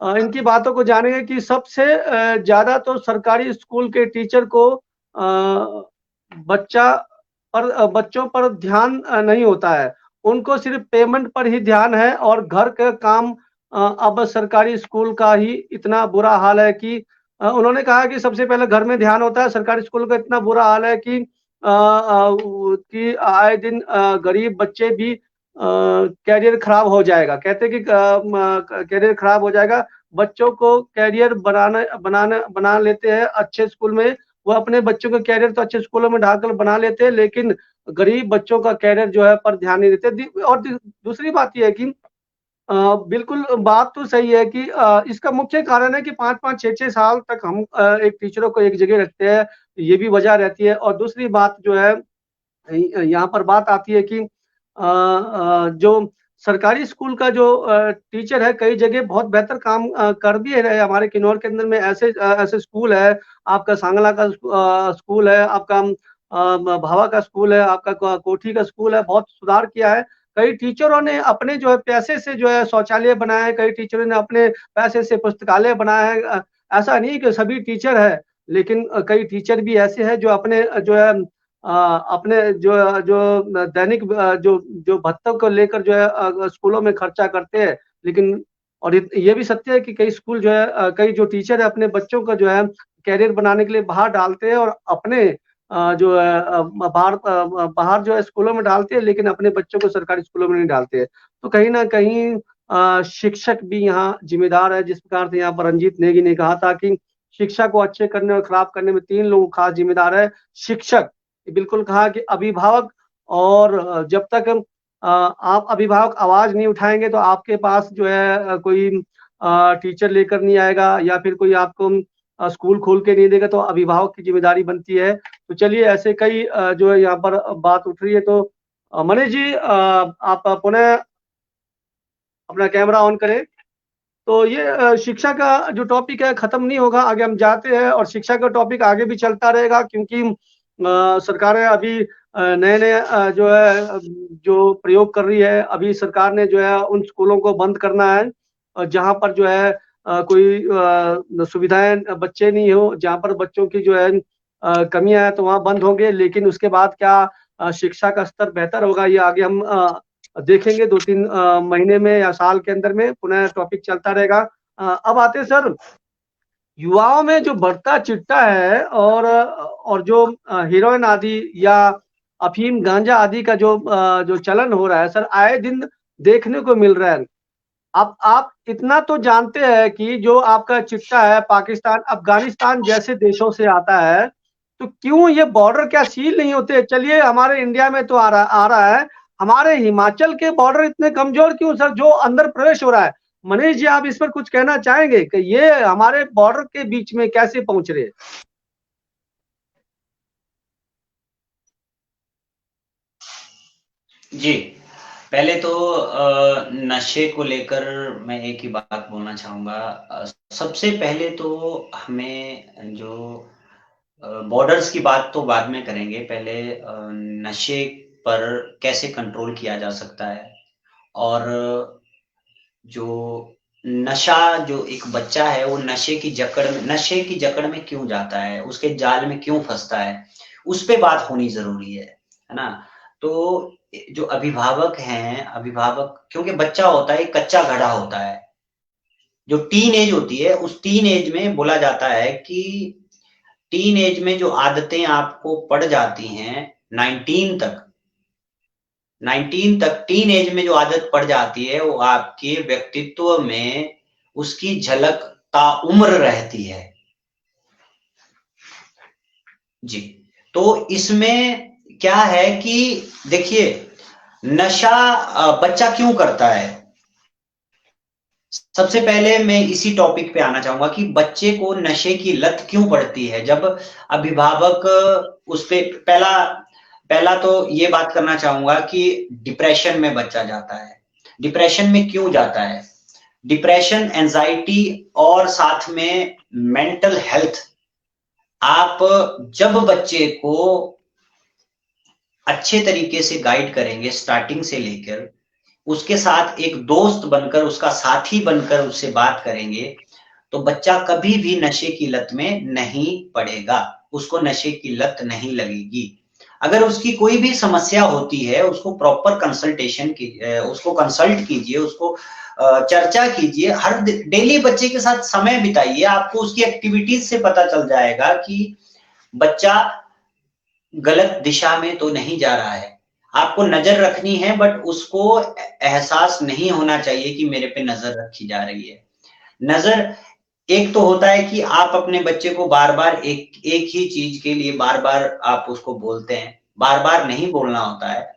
इनकी बातों को जानेंगे कि सबसे ज़्यादा तो सरकारी स्कूल के टीचर को बच्चा बच्चों पर ध्यान नहीं होता है। उनको सिर्फ़ पेमेंट पर ही ध्यान है और घर का काम अब सरकारी स्कूल का ही इतना बुरा हाल है कि उन्होंने कहा कि सबसे पहले घर में ध्यान होता है। सरकारी स्कूल का इतना बुरा हाल है कि आए दिन गरीब बच्चे भी करियर खराब हो जाएगा। कहते हैं कि करियर खराब हो जाएगा। बच्चों को करियर बना लेते हैं अच्छे स्कूल में। वो अपने बच्चों का करियर तो अच्छे स्कूलों में ढालकर बना लेते हैं, लेकिन गरीब बच्चों का कैरियर जो है पर ध्यान नहीं देते। और दूसरी बात ये है कि बिल्कुल बात तो सही है कि इसका मुख्य कारण है कि 5-5, 6-6 साल तक हम एक टीचरों को एक जगह रखते हैं, ये भी वजह रहती है। और दूसरी बात जो है यहाँ पर बात आती है कि जो सरकारी स्कूल का जो टीचर है, कई जगह बहुत बेहतर काम कर भी रहे हैं। हमारे किन्नौर के अंदर में ऐसे स्कूल है, आपका सांगला का स्कूल है, आपका भावा का स्कूल है, आपका कोठी का स्कूल है, बहुत सुधार किया है। कई टीचरों ने अपने जो है पैसे से जो है शौचालय बनाए हैं, कई टीचरों ने अपने पैसे से पुस्तकालय बनाए हैं। ऐसा नहीं कि सभी टीचर है, लेकिन कई टीचर भी ऐसे हैं जो अपने जो है अपने जो जो दैनिक जो जो भत्तों को लेकर जो है स्कूलों में खर्चा करते हैं। लेकिन और ये भी सत्य है कि कई स्कूल जो है कई जो टीचर है अपने बच्चों को जो है करियर बनाने के लिए बाहर डालते हैं और अपने जो है बाहर जो है स्कूलों में डालते हैं, लेकिन अपने बच्चों को सरकारी स्कूलों में नहीं डालते हैं। तो कहीं न कहीं शिक्षक भी यहाँ ज़िम्मेदार है। जिस प्रकार से यहाँ पर रंजीत नेगी ने कहा था कि शिक्षा को अच्छे करने और खराब करने में 3 लोग खास ज़िम्मेदार है। शिक्षक, बिल्कुल कहा कि अभिभावक, और जब तक आप अभिभावक आवाज़ नहीं उठाएँगे तो आपके पास जो है कोई टीचर लेकर नहीं आएगा, या फिर कोई आपको स्कूल खोल के नहीं देगा, तो अभिभावक की ज़िम्मेदारी बनती है। तो चलिए ऐसे कई जो है यहाँ पर बात उठ रही है। तो मनीष जी, आप पुनः अपना कैमरा ऑन करें। तो ये शिक्षा का जो टॉपिक है खत्म नहीं होगा, आगे हम जाते हैं और शिक्षा का टॉपिक आगे भी चलता रहेगा, क्योंकि सरकारें अभी नए-नए जो है जो प्रयोग कर रही है। अभी सरकार ने जो है उन स्कूलों को बंद करना है जहाँ पर जो है कोई सुविधाएँ बच्चे नहीं हो, जहाँ पर बच्चों की जो है कमियाँ हैं, तो वहाँ बंद होंगे। लेकिन उसके बाद क्या शिक्षा का स्तर बेहतर होगा, ये आगे हम देखेंगे 2-3 महीने में या साल के अंदर में पुनः टॉपिक चलता रहेगा। अब आते हैं सर, युवाओं में जो बढ़ता चिट्टा है और जो हेरोइन आदि या अफीम, गांजा आदि का जो चलन हो रहा है सर, आए दिन देखने को मिल रहा है। अब आप इतना तो जानते हैं कि जो आपका चिट्टा है पाकिस्तान, अफ़गानिस्तान जैसे देशों से आता है, तो क्यों ये बॉर्डर क्या सील नहीं होते? चलिए हमारे इंडिया में तो आ रहा है, हमारे हिमाचल के बॉर्डर इतने कमज़ोर क्यों सर, जो अंदर प्रवेश हो रहा है? मनीष जी, आप इस पर कुछ कहना चाहेंगे कि ये हमारे बॉर्डर के बीच में कैसे पहुँच रहे हैं? जी, पहले तो नशे को लेकर मैं एक ही बात बोलना चाहूँगा। सबसे पहले तो हमें जो बॉर्डर्स की बात तो बाद में करेंगे, पहले नशे पर कैसे कंट्रोल किया जा सकता है, और जो नशा, जो एक बच्चा है वो नशे की जकड़ में क्यों जाता है, उसके जाल में क्यों फँसता है, उस पे बात होनी ज़रूरी है ना? तो जो अभिभावक हैं, क्योंकि बच्चा होता है, एक कच्चा घड़ा होता है। जो टीन एज होती है, उस टीन एज में बोला जाता है कि टीन एज में जो आदतें आपको पड़ जाती हैं 19 तक टीन एज में जो आदत पड़ जाती है, वो आपके व्यक्तित्व में उसकी झलक ताउम्र रहती है। जी, तो इसमें क्या है कि देखिए, नशा बच्चा क्यों करता है? सबसे पहले मैं इसी टॉपिक पे आना चाहूंगा कि बच्चे को नशे की लत क्यों पड़ती है। जब अभिभावक उस पे पहला तो ये बात करना चाहूंगा कि डिप्रेशन में बच्चा जाता है। डिप्रेशन में क्यों जाता है? डिप्रेशन, एंजाइटी और साथ में मेंटल हेल्थ। आप जब बच्चे को अच्छे तरीके से गाइड करेंगे स्टार्टिंग से लेकर, उसके साथ एक दोस्त बनकर, उसका साथी बनकर उससे बात करेंगे, तो बच्चा कभी भी नशे की लत में नहीं पड़ेगा, उसको नशे की लत नहीं लगेगी। अगर उसकी कोई भी समस्या होती है, उसको प्रॉपर कंसल्टेशन कीजिए, उसको कंसल्ट कीजिए, उसको चर्चा कीजिए, हर डेली बच्चे के साथ समय बिताइए। आपको उसकी एक्टिविटीज से पता चल जाएगा कि बच्चा गलत दिशा में तो नहीं जा रहा है। आपको नजर रखनी है, बट उसको एहसास नहीं होना चाहिए कि मेरे पे नजर रखी जा रही है। नजर एक तो होता है कि आप अपने बच्चे को बार-बार एक ही चीज के लिए बार-बार आप उसको बोलते हैं, बार बार नहीं बोलना होता है।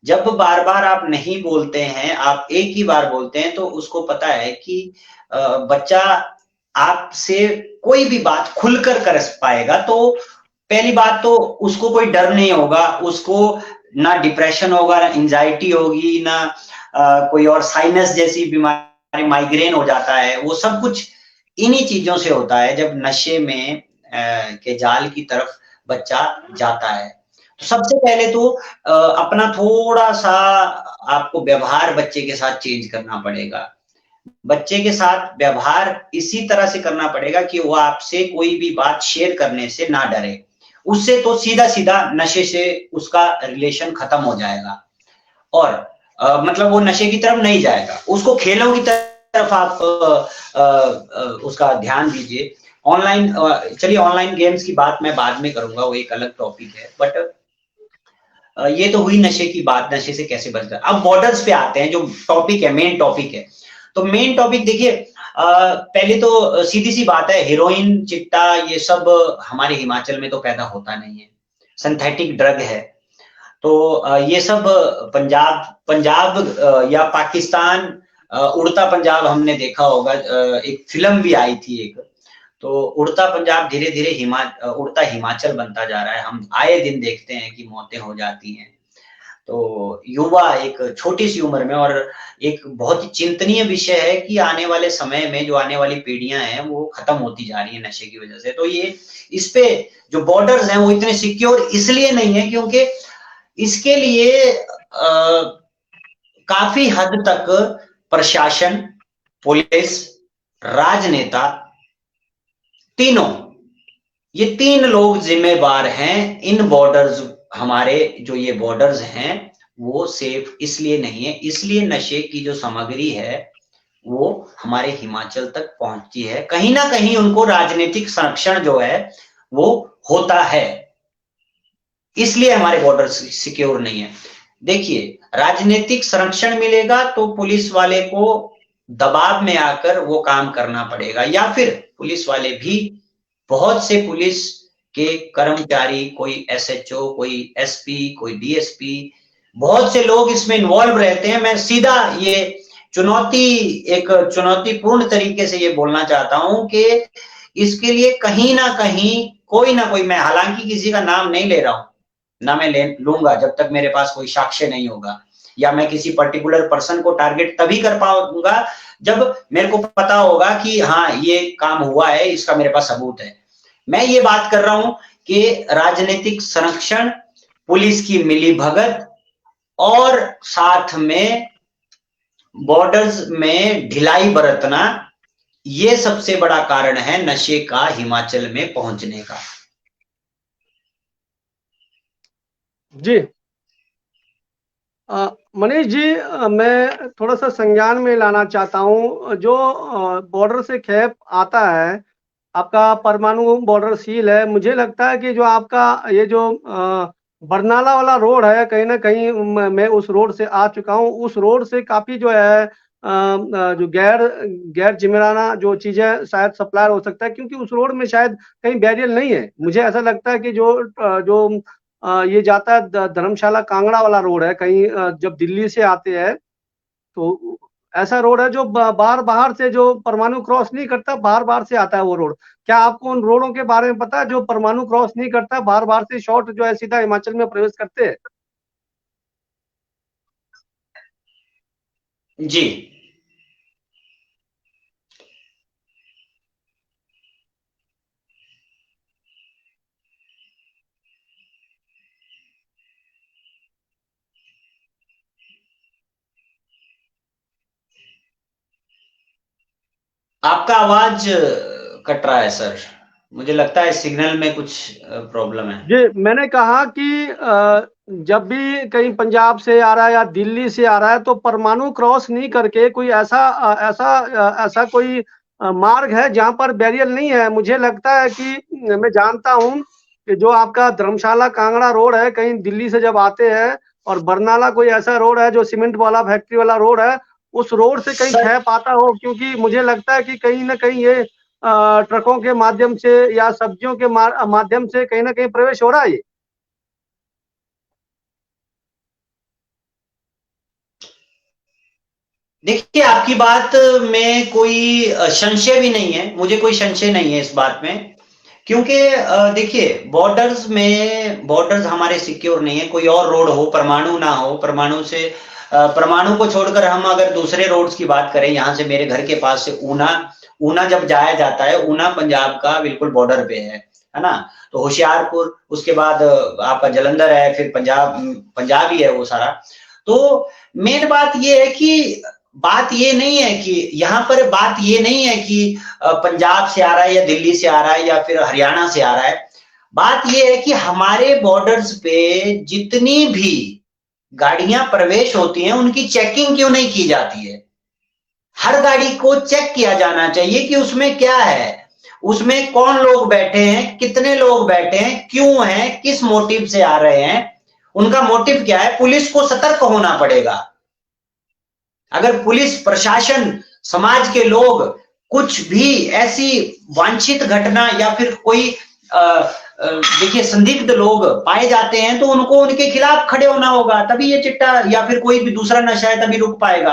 जब बार बार आप नहीं बोलते हैं, आप एक ही बार बोलते हैं, तो उसको पता है कि बच्चा आपसे कोई भी बात खुलकर कर पाएगा। तो पहली बात तो उसको कोई डर नहीं होगा, उसको ना डिप्रेशन होगा, ना एंजाइटी होगी, ना कोई और साइनस जैसी बीमारी, माइग्रेन हो जाता है। वो सब कुछ इन्हीं चीजों से होता है जब नशे में के जाल की तरफ बच्चा जाता है। तो सबसे पहले तो अपना थोड़ा-सा आपको व्यवहार बच्चे के साथ चेंज करना पड़ेगा। बच्चे के साथ व्यवहार इसी तरह से करना पड़ेगा कि वो आपसे कोई भी बात शेयर करने से ना डरे। उससे तो सीधा-सीधा नशे से उसका रिलेशन खत्म हो जाएगा और मतलब वो नशे की तरफ नहीं जाएगा। उसको खेलों की तरफ आप उसका ध्यान दीजिए। ऑनलाइन चलिए ऑनलाइन गेम्स की बात मैं बाद में करूँगा, वो एक अलग टॉपिक है। बट ये तो हुई नशे की बात, नशे से कैसे बचना। अब बॉर्डर्स पे आते हैं, जो टॉपिक है, मेन टॉपिक है। तो मेन टॉपिक देखिए, पहले तो सीधी सी बात है, हेरोइन, चिट्टा ये सब हमारे हिमाचल में तो पैदा होता नहीं है, सिंथेटिक ड्रग है। तो ये सब पंजाब पंजाब या पाकिस्तान, उड़ता पंजाब हमने देखा होगा, एक फिल्म भी आई थी एक। तो उड़ता पंजाब धीरे-धीरे उड़ता हिमाचल बनता जा रहा है। हम आए दिन देखते हैं कि मौतें हो जाती हैं। तो युवा एक छोटी-सी उम्र में, और एक बहुत ही चिंतनीय विषय है कि आने वाले समय में जो आने वाली पीढ़ियाँ हैं, वो खत्म होती जा रही हैं नशे की वजह से। तो ये इस पे जो बॉर्डर्स हैं, वो इतने सिक्योर इसलिए नहीं है क्योंकि इसके लिए काफ़ी हद तक प्रशासन, पुलिस, राजनेता, तीनों, ये 3 लोग ज़िम्मेवार हैं। इन बॉर्डर्स, हमारे जो ये बॉर्डर्स हैं, वो सेफ इसलिए नहीं है, इसलिए नशे की जो सामग्री है, वो हमारे हिमाचल तक पहुँचती है। कहीं न कहीं उनको राजनीतिक संरक्षण जो है, वो होता है। इसलिए हमारे बॉर्डर सिक्योर नहीं है। देखिए, राजनीतिक संरक्षण मिलेगा तो पुलिस वाले को दबाव में आकर वो काम करना पड़ेगा, या फिर पुलिस वाले भी, बहुत से पुलिस के कर्मचारी, कोई एसएचओ, कोई एसपी, कोई डीएसपी, बहुत से लोग इसमें इन्वॉल्व रहते हैं। मैं सीधा ये एक चुनौतीपूर्ण तरीके से ये बोलना चाहता हूं कि इसके लिए कहीं ना कहीं कोई ना कोई, मैं हालांकि किसी का नाम नहीं ले रहा हूं, ना मैं लूंगा जब तक मेरे पास कोई साक्ष्य नहीं होगा, या मैं किसी पर्टिकुलर पर्सन को टारगेट तभी कर पाऊंगा जब मेरे को पता होगा कि हाँ ये काम हुआ है, इसका मेरे पास सबूत है। मैं ये बात कर रहा हूं कि राजनीतिक संरक्षण, पुलिस की मिलीभगत, और साथ में बॉर्डर्स में ढिलाई बरतना, ये सबसे बड़ा कारण है नशे का हिमाचल में पहुंचने का। जी मनीष जी, मैं थोड़ा सा संज्ञान में लाना चाहता हूँ। जो बॉर्डर से खैप आता है, आपका परमाणु बॉर्डर सील है, मुझे लगता है कि जो आपका ये जो बरनाला वाला रोड है, कहीं ना कहीं मैं उस रोड से आ चुका हूँ। उस रोड से काफी जो है जो गैर गैर जिम्मेदाराना जो चीजें शायद सप्लाई हो सकता है, क्योंकि उस रोड में शायद कहीं बैरियर नहीं है। मुझे ऐसा लगता है कि जो ये जाता है धर्मशाला कांगड़ा वाला रोड है, कहीं जब दिल्ली से आते हैं तो ऐसा रोड है जो बाहर से जो परमाणु क्रॉस नहीं करता, बाहर से आता है वो रोड। क्या आपको उन रोडों के बारे में पता है जो परमाणु क्रॉस नहीं करता, बाहर से शॉर्ट जो है सीधा हिमाचल में प्रवेश करते हैं? जी, आपका आवाज कट रहा है सर, मुझे लगता है सिग्नल में कुछ प्रॉब्लम है। जी, मैंने कहा कि जब भी कहीं पंजाब से आ रहा है या दिल्ली से आ रहा है, तो परमाणु क्रॉस नहीं करके कोई ऐसा कोई मार्ग है जहां पर बैरियर नहीं है। मुझे लगता है कि मैं जानता हूं कि जो आपका धर्मशाला कांगड़ा रोड है, कहीं दिल्ली से जब आते हैं, और बरनाला कोई ऐसा रोड है जो सीमेंट वाला फैक्ट्री वाला रोड है, उस रोड से कहीं सर, खैप आता हो, क्योंकि मुझे लगता है कि कहीं ना कहीं ये ट्रकों के माध्यम से या सब्जियों के माध्यम से कहीं ना कहीं प्रवेश हो रहा है ये। देखिए, आपकी बात में कोई संशय भी नहीं है, मुझे कोई संशय नहीं है इस बात में, क्योंकि देखिए, बॉर्डर्स हमारे सिक्योर नहीं है। कोई और रोड हो, परमाणु ना हो, परमाणु को छोड़कर हम अगर दूसरे रोड्स की बात करें, यहाँ से मेरे घर के पास से ऊना ऊना जब जाया जाता है, ऊना पंजाब का बिल्कुल बॉर्डर पे है ना? तो होशियारपुर, उसके बाद आपका जालंधर है, फिर पंजाब ही है वो सारा। तो मेन बात ये नहीं है कि यहाँ पर बात ये नहीं है कि पंजाब से आ रहा है या दिल्ली से आ रहा है या फिर हरियाणा से आ रहा है। बात ये है कि हमारे बॉर्डर्स पे जितनी भी गाड़ियां प्रवेश होती हैं, उनकी चेकिंग क्यों नहीं की जाती है? हर गाड़ी को चेक किया जाना चाहिए कि उसमें क्या है, उसमें कौन लोग बैठे हैं, कितने लोग बैठे हैं, क्यों हैं, किस मोटिव से आ रहे हैं, उनका मोटिव क्या है। पुलिस को सतर्क होना पड़ेगा। अगर पुलिस प्रशासन, समाज के लोग कुछ भी ऐसी वांछित घटना या फिर कोई देखिए संदिग्ध लोग पाए जाते हैं, तो उनको उनके खिलाफ खड़े होना होगा, तभी ये चिट्टा या फिर कोई भी दूसरा नशा है तभी रुक पाएगा।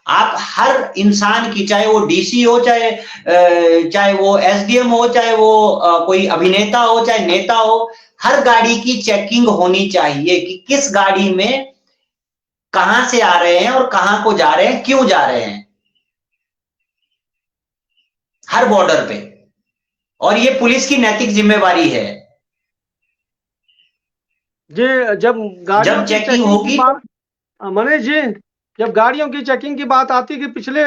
आप हर इंसान की, चाहे वो डीसी हो, चाहे वो एसडीएम हो, चाहे वो कोई अभिनेता हो, चाहे नेता हो, हर गाड़ी की चेकिंग होनी चाहिए कि किस गाड़ी में कहां से आ रहे हैं और कहां को जा रहे हैं, क्यों जा रहे हैं, हर बॉर्डर पे। और ये पुलिस की नैतिक जिम्मेवारी है। जी, जब गाड़ियों जब की चेकिंग चेकिंग की होगी, बात, मनीष जी, जब गाड़ियों की चेकिंग की बात आती है कि पिछले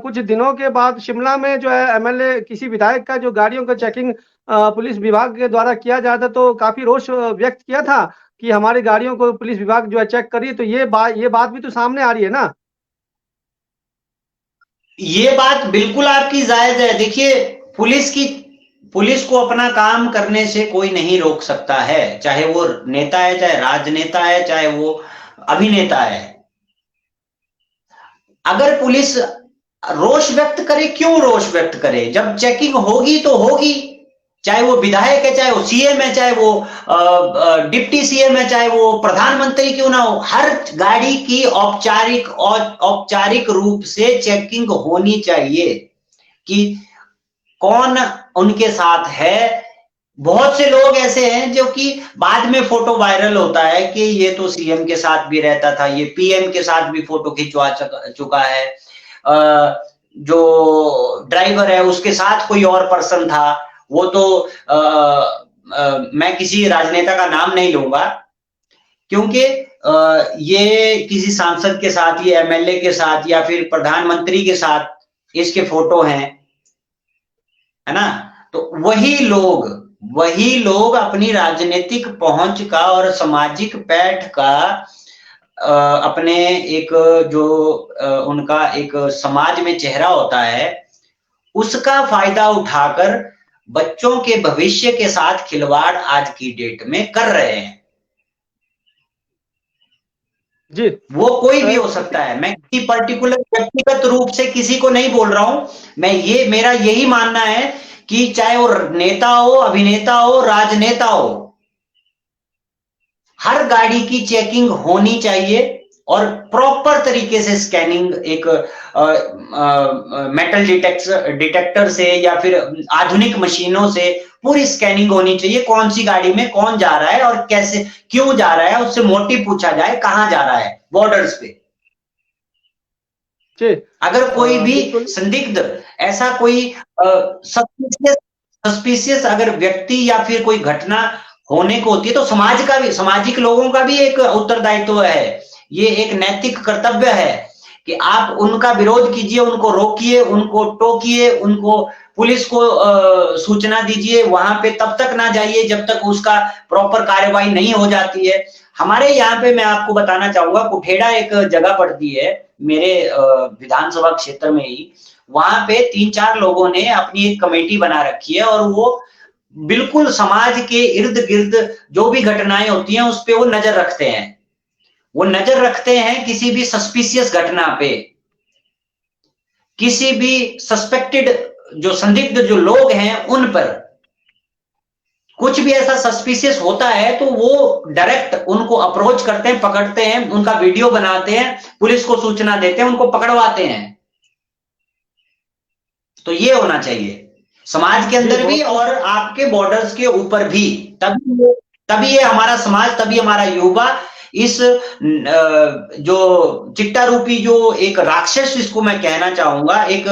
कुछ दिनों के बाद शिमला में जो है एमएलए किसी विधायक का जो गाड़ियों का चेकिंग पुलिस विभाग के द्वारा किया जाता था, तो काफी रोष व्यक्त किया था कि हमारी गाड़ियों को पुलिस विभाग जो है चेक करिए। तो ये बात भी तो सामने आ रही है ना। ये बात बिल्कुल आपकी जायज है। देखिए, पुलिस को अपना काम करने से कोई नहीं रोक सकता है, चाहे वो नेता है, चाहे राजनेता है, चाहे वो अभिनेता है। अगर पुलिस रोष व्यक्त करे, क्यों रोष व्यक्त करे? जब चेकिंग होगी तो होगी, चाहे वो विधायक है, चाहे वो सीएम है, चाहे वो डिप्टी सीएम है, चाहे वो प्रधानमंत्री क्यों ना हो, हर गाड़ी की औपचारिक रूप से चेकिंग होनी चाहिए कि कौन उनके साथ है। बहुत से लोग ऐसे हैं जो कि बाद में फोटो वायरल होता है कि ये तो सीएम के साथ भी रहता था, ये पीएम के साथ भी फोटो खिंचवा चुका है, जो ड्राइवर है उसके साथ कोई और पर्सन था, वो तो मैं किसी राजनेता का नाम नहीं लूंगा, क्योंकि ये किसी सांसद के साथ, ये एमएलए के साथ या फिर प्रधानमंत्री के साथ इसके फोटो हैं, है ना? तो वही लोग अपनी राजनीतिक पहुंच का और सामाजिक पैठ का अपने एक जो उनका एक समाज में चेहरा होता है, उसका फायदा उठाकर बच्चों के भविष्य के साथ खिलवाड़ आज की डेट में कर रहे हैं। जी, वो कोई भी हो सकता है, मैं किसी पर्टिकुलर व्यक्तिगत रूप से किसी को नहीं बोल रहा हूं। मेरा यही मानना है कि चाहे वो नेता हो, अभिनेता हो, राजनेता हो, हर गाड़ी की चेकिंग होनी चाहिए और प्रॉपर तरीके से स्कैनिंग, एक मेटल डिटेक्टर से या फिर आधुनिक मशीनों से पूरी स्कैनिंग होनी चाहिए। कौन सी गाड़ी में कौन जा रहा है और कैसे, क्यों जा रहा है, उससे मोटिव पूछा जाए, कहां जा रहा है बॉर्डर्स पे। अगर कोई भी संदिग्ध, ऐसा कोई सस्पिशियस अगर व्यक्ति या फिर कोई घटना होने को होती है, तो सामाजिक लोगों का भी एक उत्तरदायित्व है, ये एक नैतिक कर्तव्य है कि आप उनका विरोध कीजिए, उनको रोकिए, उनको टोकिए, उनको पुलिस को सूचना दीजिए, वहां पे तब तक ना जाइए जब तक उसका प्रॉपर कार्यवाही नहीं हो जाती है। हमारे यहाँ पे मैं आपको बताना चाहूंगा, कुठेड़ा एक जगह पड़ती है मेरे विधानसभा क्षेत्र में ही, वहां पे 3-4 लोगों ने अपनी एक कमेटी बना रखी है और वो बिल्कुल समाज के इर्द गिर्द जो भी घटनाएं होती हैं उस पे वो नजर रखते हैं। वो नजर रखते हैं किसी भी सस्पिशियस घटना पे, किसी भी सस्पेक्टेड जो संदिग्ध जो लोग हैं उन पर, कुछ भी ऐसा सस्पिशियस होता है तो वो डायरेक्ट उनको अप्रोच करते हैं, पकड़ते हैं, उनका वीडियो बनाते हैं, पुलिस को सूचना देते हैं, उनको पकड़वाते हैं। तो ये होना चाहिए समाज के अंदर भी और आपके बॉर्डर्स के ऊपर भी, तभी ये हमारा समाज, तभी हमारा युवा इस जो चिट्टा रूपी जो एक राक्षस, इसको मैं कहना चाहूंगा, एक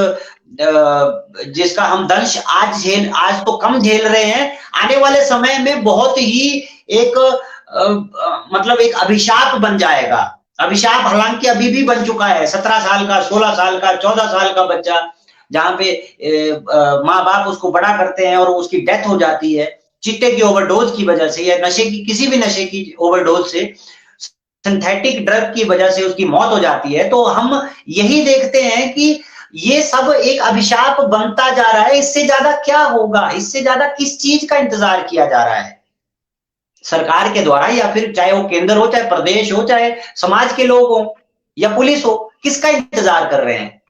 जिसका हम दंश आज तो कम झेल रहे हैं, आने वाले समय में बहुत ही एक मतलब एक अभिशाप बन जाएगा। अभिशाप हालांकि अभी भी बन चुका है। 17 साल का, 16 साल का, 14 साल का बच्चा, जहां पे माँ बाप उसको बड़ा करते हैं और उसकी डेथ हो जाती है चिट्टे की ओवरडोज की वजह से, या नशे की, किसी भी नशे की ओवरडोज से, सिंथेटिक ड्रग की वजह से उसकी मौत हो जाती है। तो हम यही देखते हैं कि ये सब एक अभिशाप बनता जा रहा है। इससे ज्यादा क्या होगा? इससे ज्यादा किस चीज का इंतजार किया जा रहा है सरकार के द्वारा, या फिर चाहे वो केंद्र हो, चाहे प्रदेश हो, चाहे समाज के लोग हो या पुलिस हो, किसका इंतजार कर रहे हैं?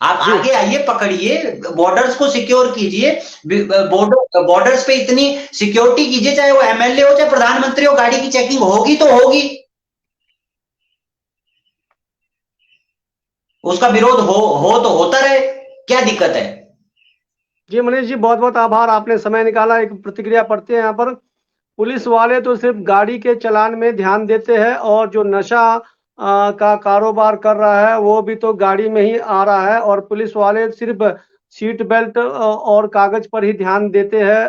आप आगे आइए, पकड़िए, बॉर्डर्स को सिक्योर कीजिए, बॉर्डर्स पे इतनी सिक्योरिटी कीजिए, चाहे वो एमएलए हो, चाहे प्रधानमंत्री हो, गाड़ी की चेकिंग होगी तो होगी, उसका विरोध हो तो होता रहे, क्या दिक्कत है? जी मनीष जी, बहुत बहुत आभार, आपने समय निकाला। एक प्रतिक्रिया पढ़ते हैं यहाँ पर। पुलिस वाले तो सिर्फ गाड़ी के चलान में ध्यान देते हैं, और जो नशा का कारोबार कर रहा है वो भी तो गाड़ी में ही आ रहा है, और पुलिस वाले सिर्फ सीट बेल्ट और कागज पर ही ध्यान देते हैं,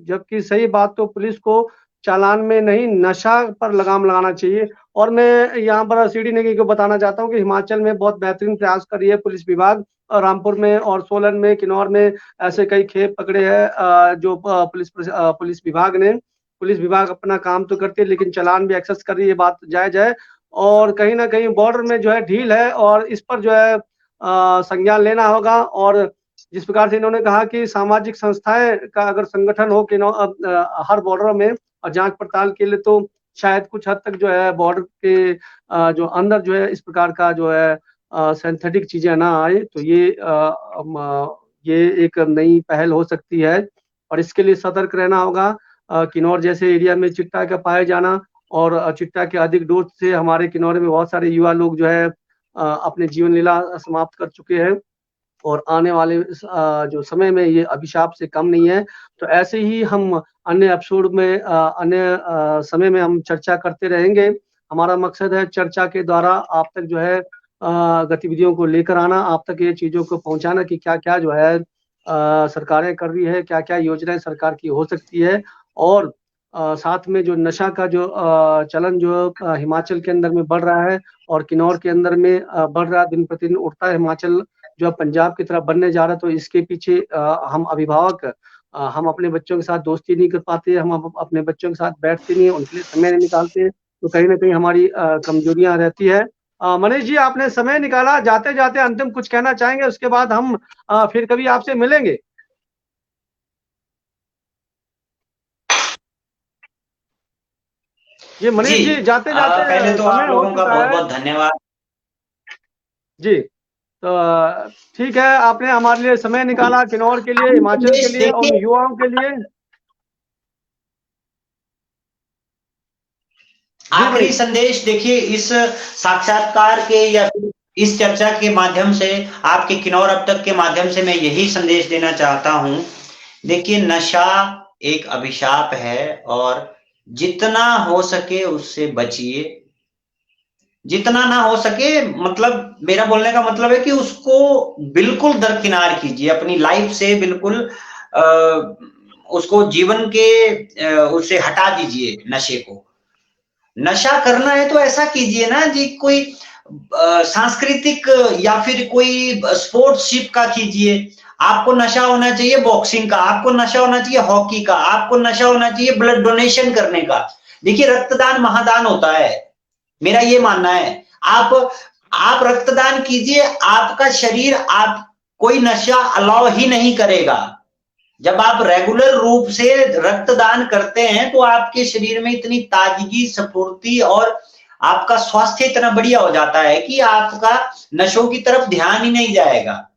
जबकि सही बात तो पुलिस को चालान में नहीं, नशा पर लगाम लगाना चाहिए। और मैं यहाँ पर सीडी नेगी को बताना चाहता हूँ कि हिमाचल में बहुत बेहतरीन प्रयास कर रही है पुलिस विभाग। रामपुर में और सोलन में, किन्नौर में ऐसे कई खेप पकड़े हैं जो पुलिस विभाग ने। पुलिस विभाग अपना काम तो करती है, लेकिन चालान भी एक्सेस कर रही है, बात जायज है। और कहीं ना कहीं बॉर्डर में जो है ढील है, और इस पर जो है संज्ञान लेना होगा। और जिस प्रकार से इन्होंने कहा कि सामाजिक संस्थाएं का अगर संगठन हो कि हर बॉर्डर में जांच पड़ताल के लिए, तो शायद कुछ हद तक जो है बॉर्डर के जो अंदर जो है इस प्रकार का जो है सिंथेटिक चीजें ना आए। तो ये एक नई पहल हो सकती है, और इसके लिए सतर्क रहना होगा। किन्नौर जैसे एरिया में चिट्टा का पाया जाना, और चिट्टा के अधिक डोज से हमारे किन्नौर में बहुत सारे युवा लोग जो है अपने जीवन लीला समाप्त कर चुके हैं, और आने वाले जो समय में ये अभिशाप से कम नहीं है। तो ऐसे ही हम अन्य एपिसोड में अन्य समय में हम चर्चा करते रहेंगे। हमारा मकसद है चर्चा के द्वारा आप तक जो है गतिविधियों को लेकर आना, आप तक ये चीजों को पहुंचाना कि क्या क्या जो है सरकारें कर रही है, क्या क्या योजनाएं सरकार की हो सकती है। और साथ में जो नशा का जो चलन जो हिमाचल के अंदर में बढ़ रहा है, और किन्नौर के अंदर में बढ़ रहा है, दिन प्रतिदिन उठता है हिमाचल जो पंजाब की तरफ बनने जा रहा है। तो इसके पीछे हम अभिभावक हम अपने बच्चों के साथ दोस्ती नहीं कर पाते, हम अपने बच्चों के साथ बैठते नहीं, उनके लिए समय नहीं निकालते, तो कहीं ना कहीं हमारी कमजोरियां रहती है। मनीष जी, आपने समय निकाला, जाते जाते अंतिम कुछ कहना चाहेंगे? उसके बाद हम फिर कभी आपसे मिलेंगे। जी मनीष जी, जाते जाते पहले तो आप लोगों का बहुत बहुत धन्यवाद जी। तो ठीक है, आपने हमारे लिए समय निकाला, किन्नौर के लिए, हिमाचल के लिए और युवाओं के लिए। आखिरी संदेश देखिए, इस साक्षात्कार के या इस चर्चा के माध्यम से, आपके किन्नौर अब तक के माध्यम से मैं यही संदेश देना चाहता हूं। देखिए, नशा एक अभिशाप है, और जितना हो सके उससे बचिए, जितना ना हो सके, मतलब मेरा बोलने का मतलब है कि उसको बिल्कुल दरकिनार कीजिए, अपनी लाइफ से बिल्कुल उसको जीवन के उससे हटा दीजिए नशे को। नशा करना है तो ऐसा कीजिए ना जी, कोई सांस्कृतिक या फिर कोई स्पोर्ट्सशिप का कीजिए। आपको नशा होना चाहिए बॉक्सिंग का, आपको नशा होना चाहिए हॉकी का, आपको नशा होना चाहिए ब्लड डोनेशन करने का। देखिए, रक्तदान महादान होता है, मेरा ये मानना है। आप रक्तदान कीजिए, आपका शरीर आप कोई नशा अलाउ ही नहीं करेगा। जब आप रेगुलर रूप से रक्तदान करते हैं तो आपके शरीर में इतनी ताजगी, स्फूर्ति और आपका स्वास्थ्य इतना बढ़िया हो जाता है कि आपका नशों की तरफ ध्यान ही नहीं जाएगा।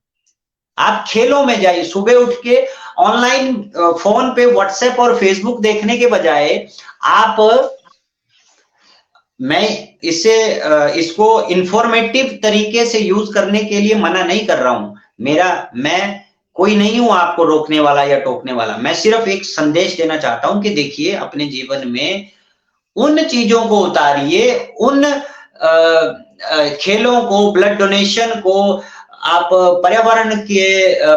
आप खेलों में जाइए, सुबह उठ के ऑनलाइन फोन पे व्हाट्सएप और फेसबुक देखने के बजाय आप, मैं इसको इंफॉर्मेटिव तरीके से यूज करने के लिए मना नहीं कर रहा हूं। मैं कोई नहीं हूं आपको रोकने वाला या टोकने वाला। मैं सिर्फ एक संदेश देना चाहता हूं कि देखिए, अपने जीवन में उन चीजों को उतारिए, उन खेलों को, ब्लड डोनेशन को, आप पर्यावरण के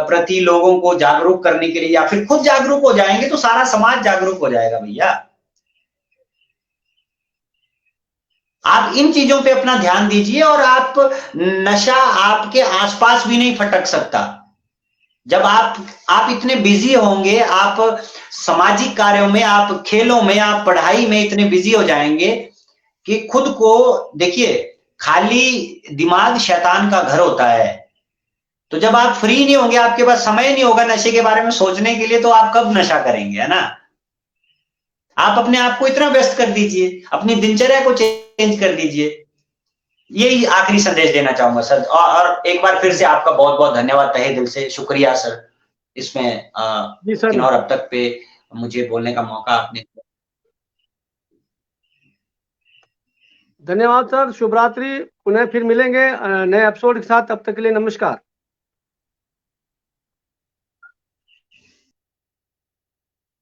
प्रति लोगों को जागरूक करने के लिए, या फिर खुद जागरूक हो जाएंगे तो सारा समाज जागरूक हो जाएगा भैया। आप इन चीजों पे अपना ध्यान दीजिए, और आप, नशा आपके आसपास भी नहीं फटक सकता। जब आप इतने बिजी होंगे, आप सामाजिक कार्यों में, आप खेलों में, आप पढ़ाई में इतने बिजी हो जाएंगे कि खुद को देखिए, खाली दिमाग शैतान का घर होता है। तो जब आप फ्री नहीं होंगे, आपके पास समय नहीं होगा नशे के बारे में सोचने के लिए, तो आप कब नशा करेंगे, है ना? आप अपने आप को इतना व्यस्त कर दीजिए, अपनी दिनचर्या को चेंज कर दीजिए। यही आखिरी संदेश देना चाहूंगा सर। और एक बार फिर से आपका बहुत बहुत धन्यवाद, तहे दिल से शुक्रिया सर, इसमें जी सर। किन्नौर अब तक पे मुझे बोलने का मौका आपने। धन्यवाद सर, शुभ रात्रि। पुनः फिर मिलेंगे नए एपिसोड के साथ। तब तक के लिए नमस्कार।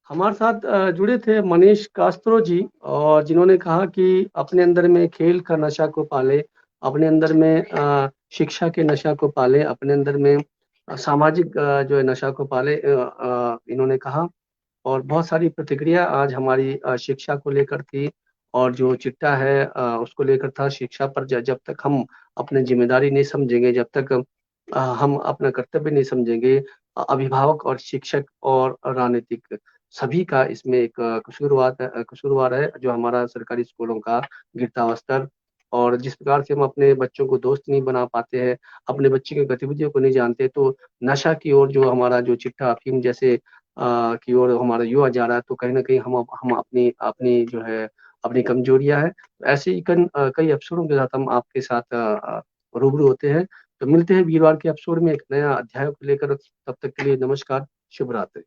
हमारे साथ जुड़े थे मनीष कास्त्रो जी, और जिन्होंने कहा कि अपने अंदर में खेल का नशा को पाले, अपने अंदर में शिक्षा के नशा को पाले, अपने अंदर में सामाजिक जो है नशा को पाले, इन्होंने कहा। और बहुत सारी प्रतिक्रिया आज हमारी शिक्षा को लेकर थी, और जो चिट्ठा है उसको लेकर था। शिक्षा पर जब तक हम अपनी जिम्मेदारी नहीं समझेंगे, जब तक हम अपना कर्तव्य नहीं समझेंगे, अभिभावक और शिक्षक और राजनीतिक सभी का इसमें एक कसूरवार है, जो हमारा सरकारी स्कूलों का गिरता हुआ स्तर। और जिस प्रकार से हम अपने बच्चों को दोस्त नहीं बना पाते हैं, अपने बच्चे की गतिविधियों को नहीं जानते, तो नशा की ओर जो हमारा जो चिट्ठा अफीम जैसे की ओर हमारा युवा जा रहा है, तो कहीं न कहीं हम अपनी अपनी जो है अपनी कमजोरियाँ हैं। तो ऐसे ही कई एपिसोडों के साथ हम आपके साथ रूबरू होते हैं। तो मिलते हैं वीरवार के एपिसोड में एक नया अध्याय को लेकर। तब तक के लिए नमस्कार, शुभ रात्रि।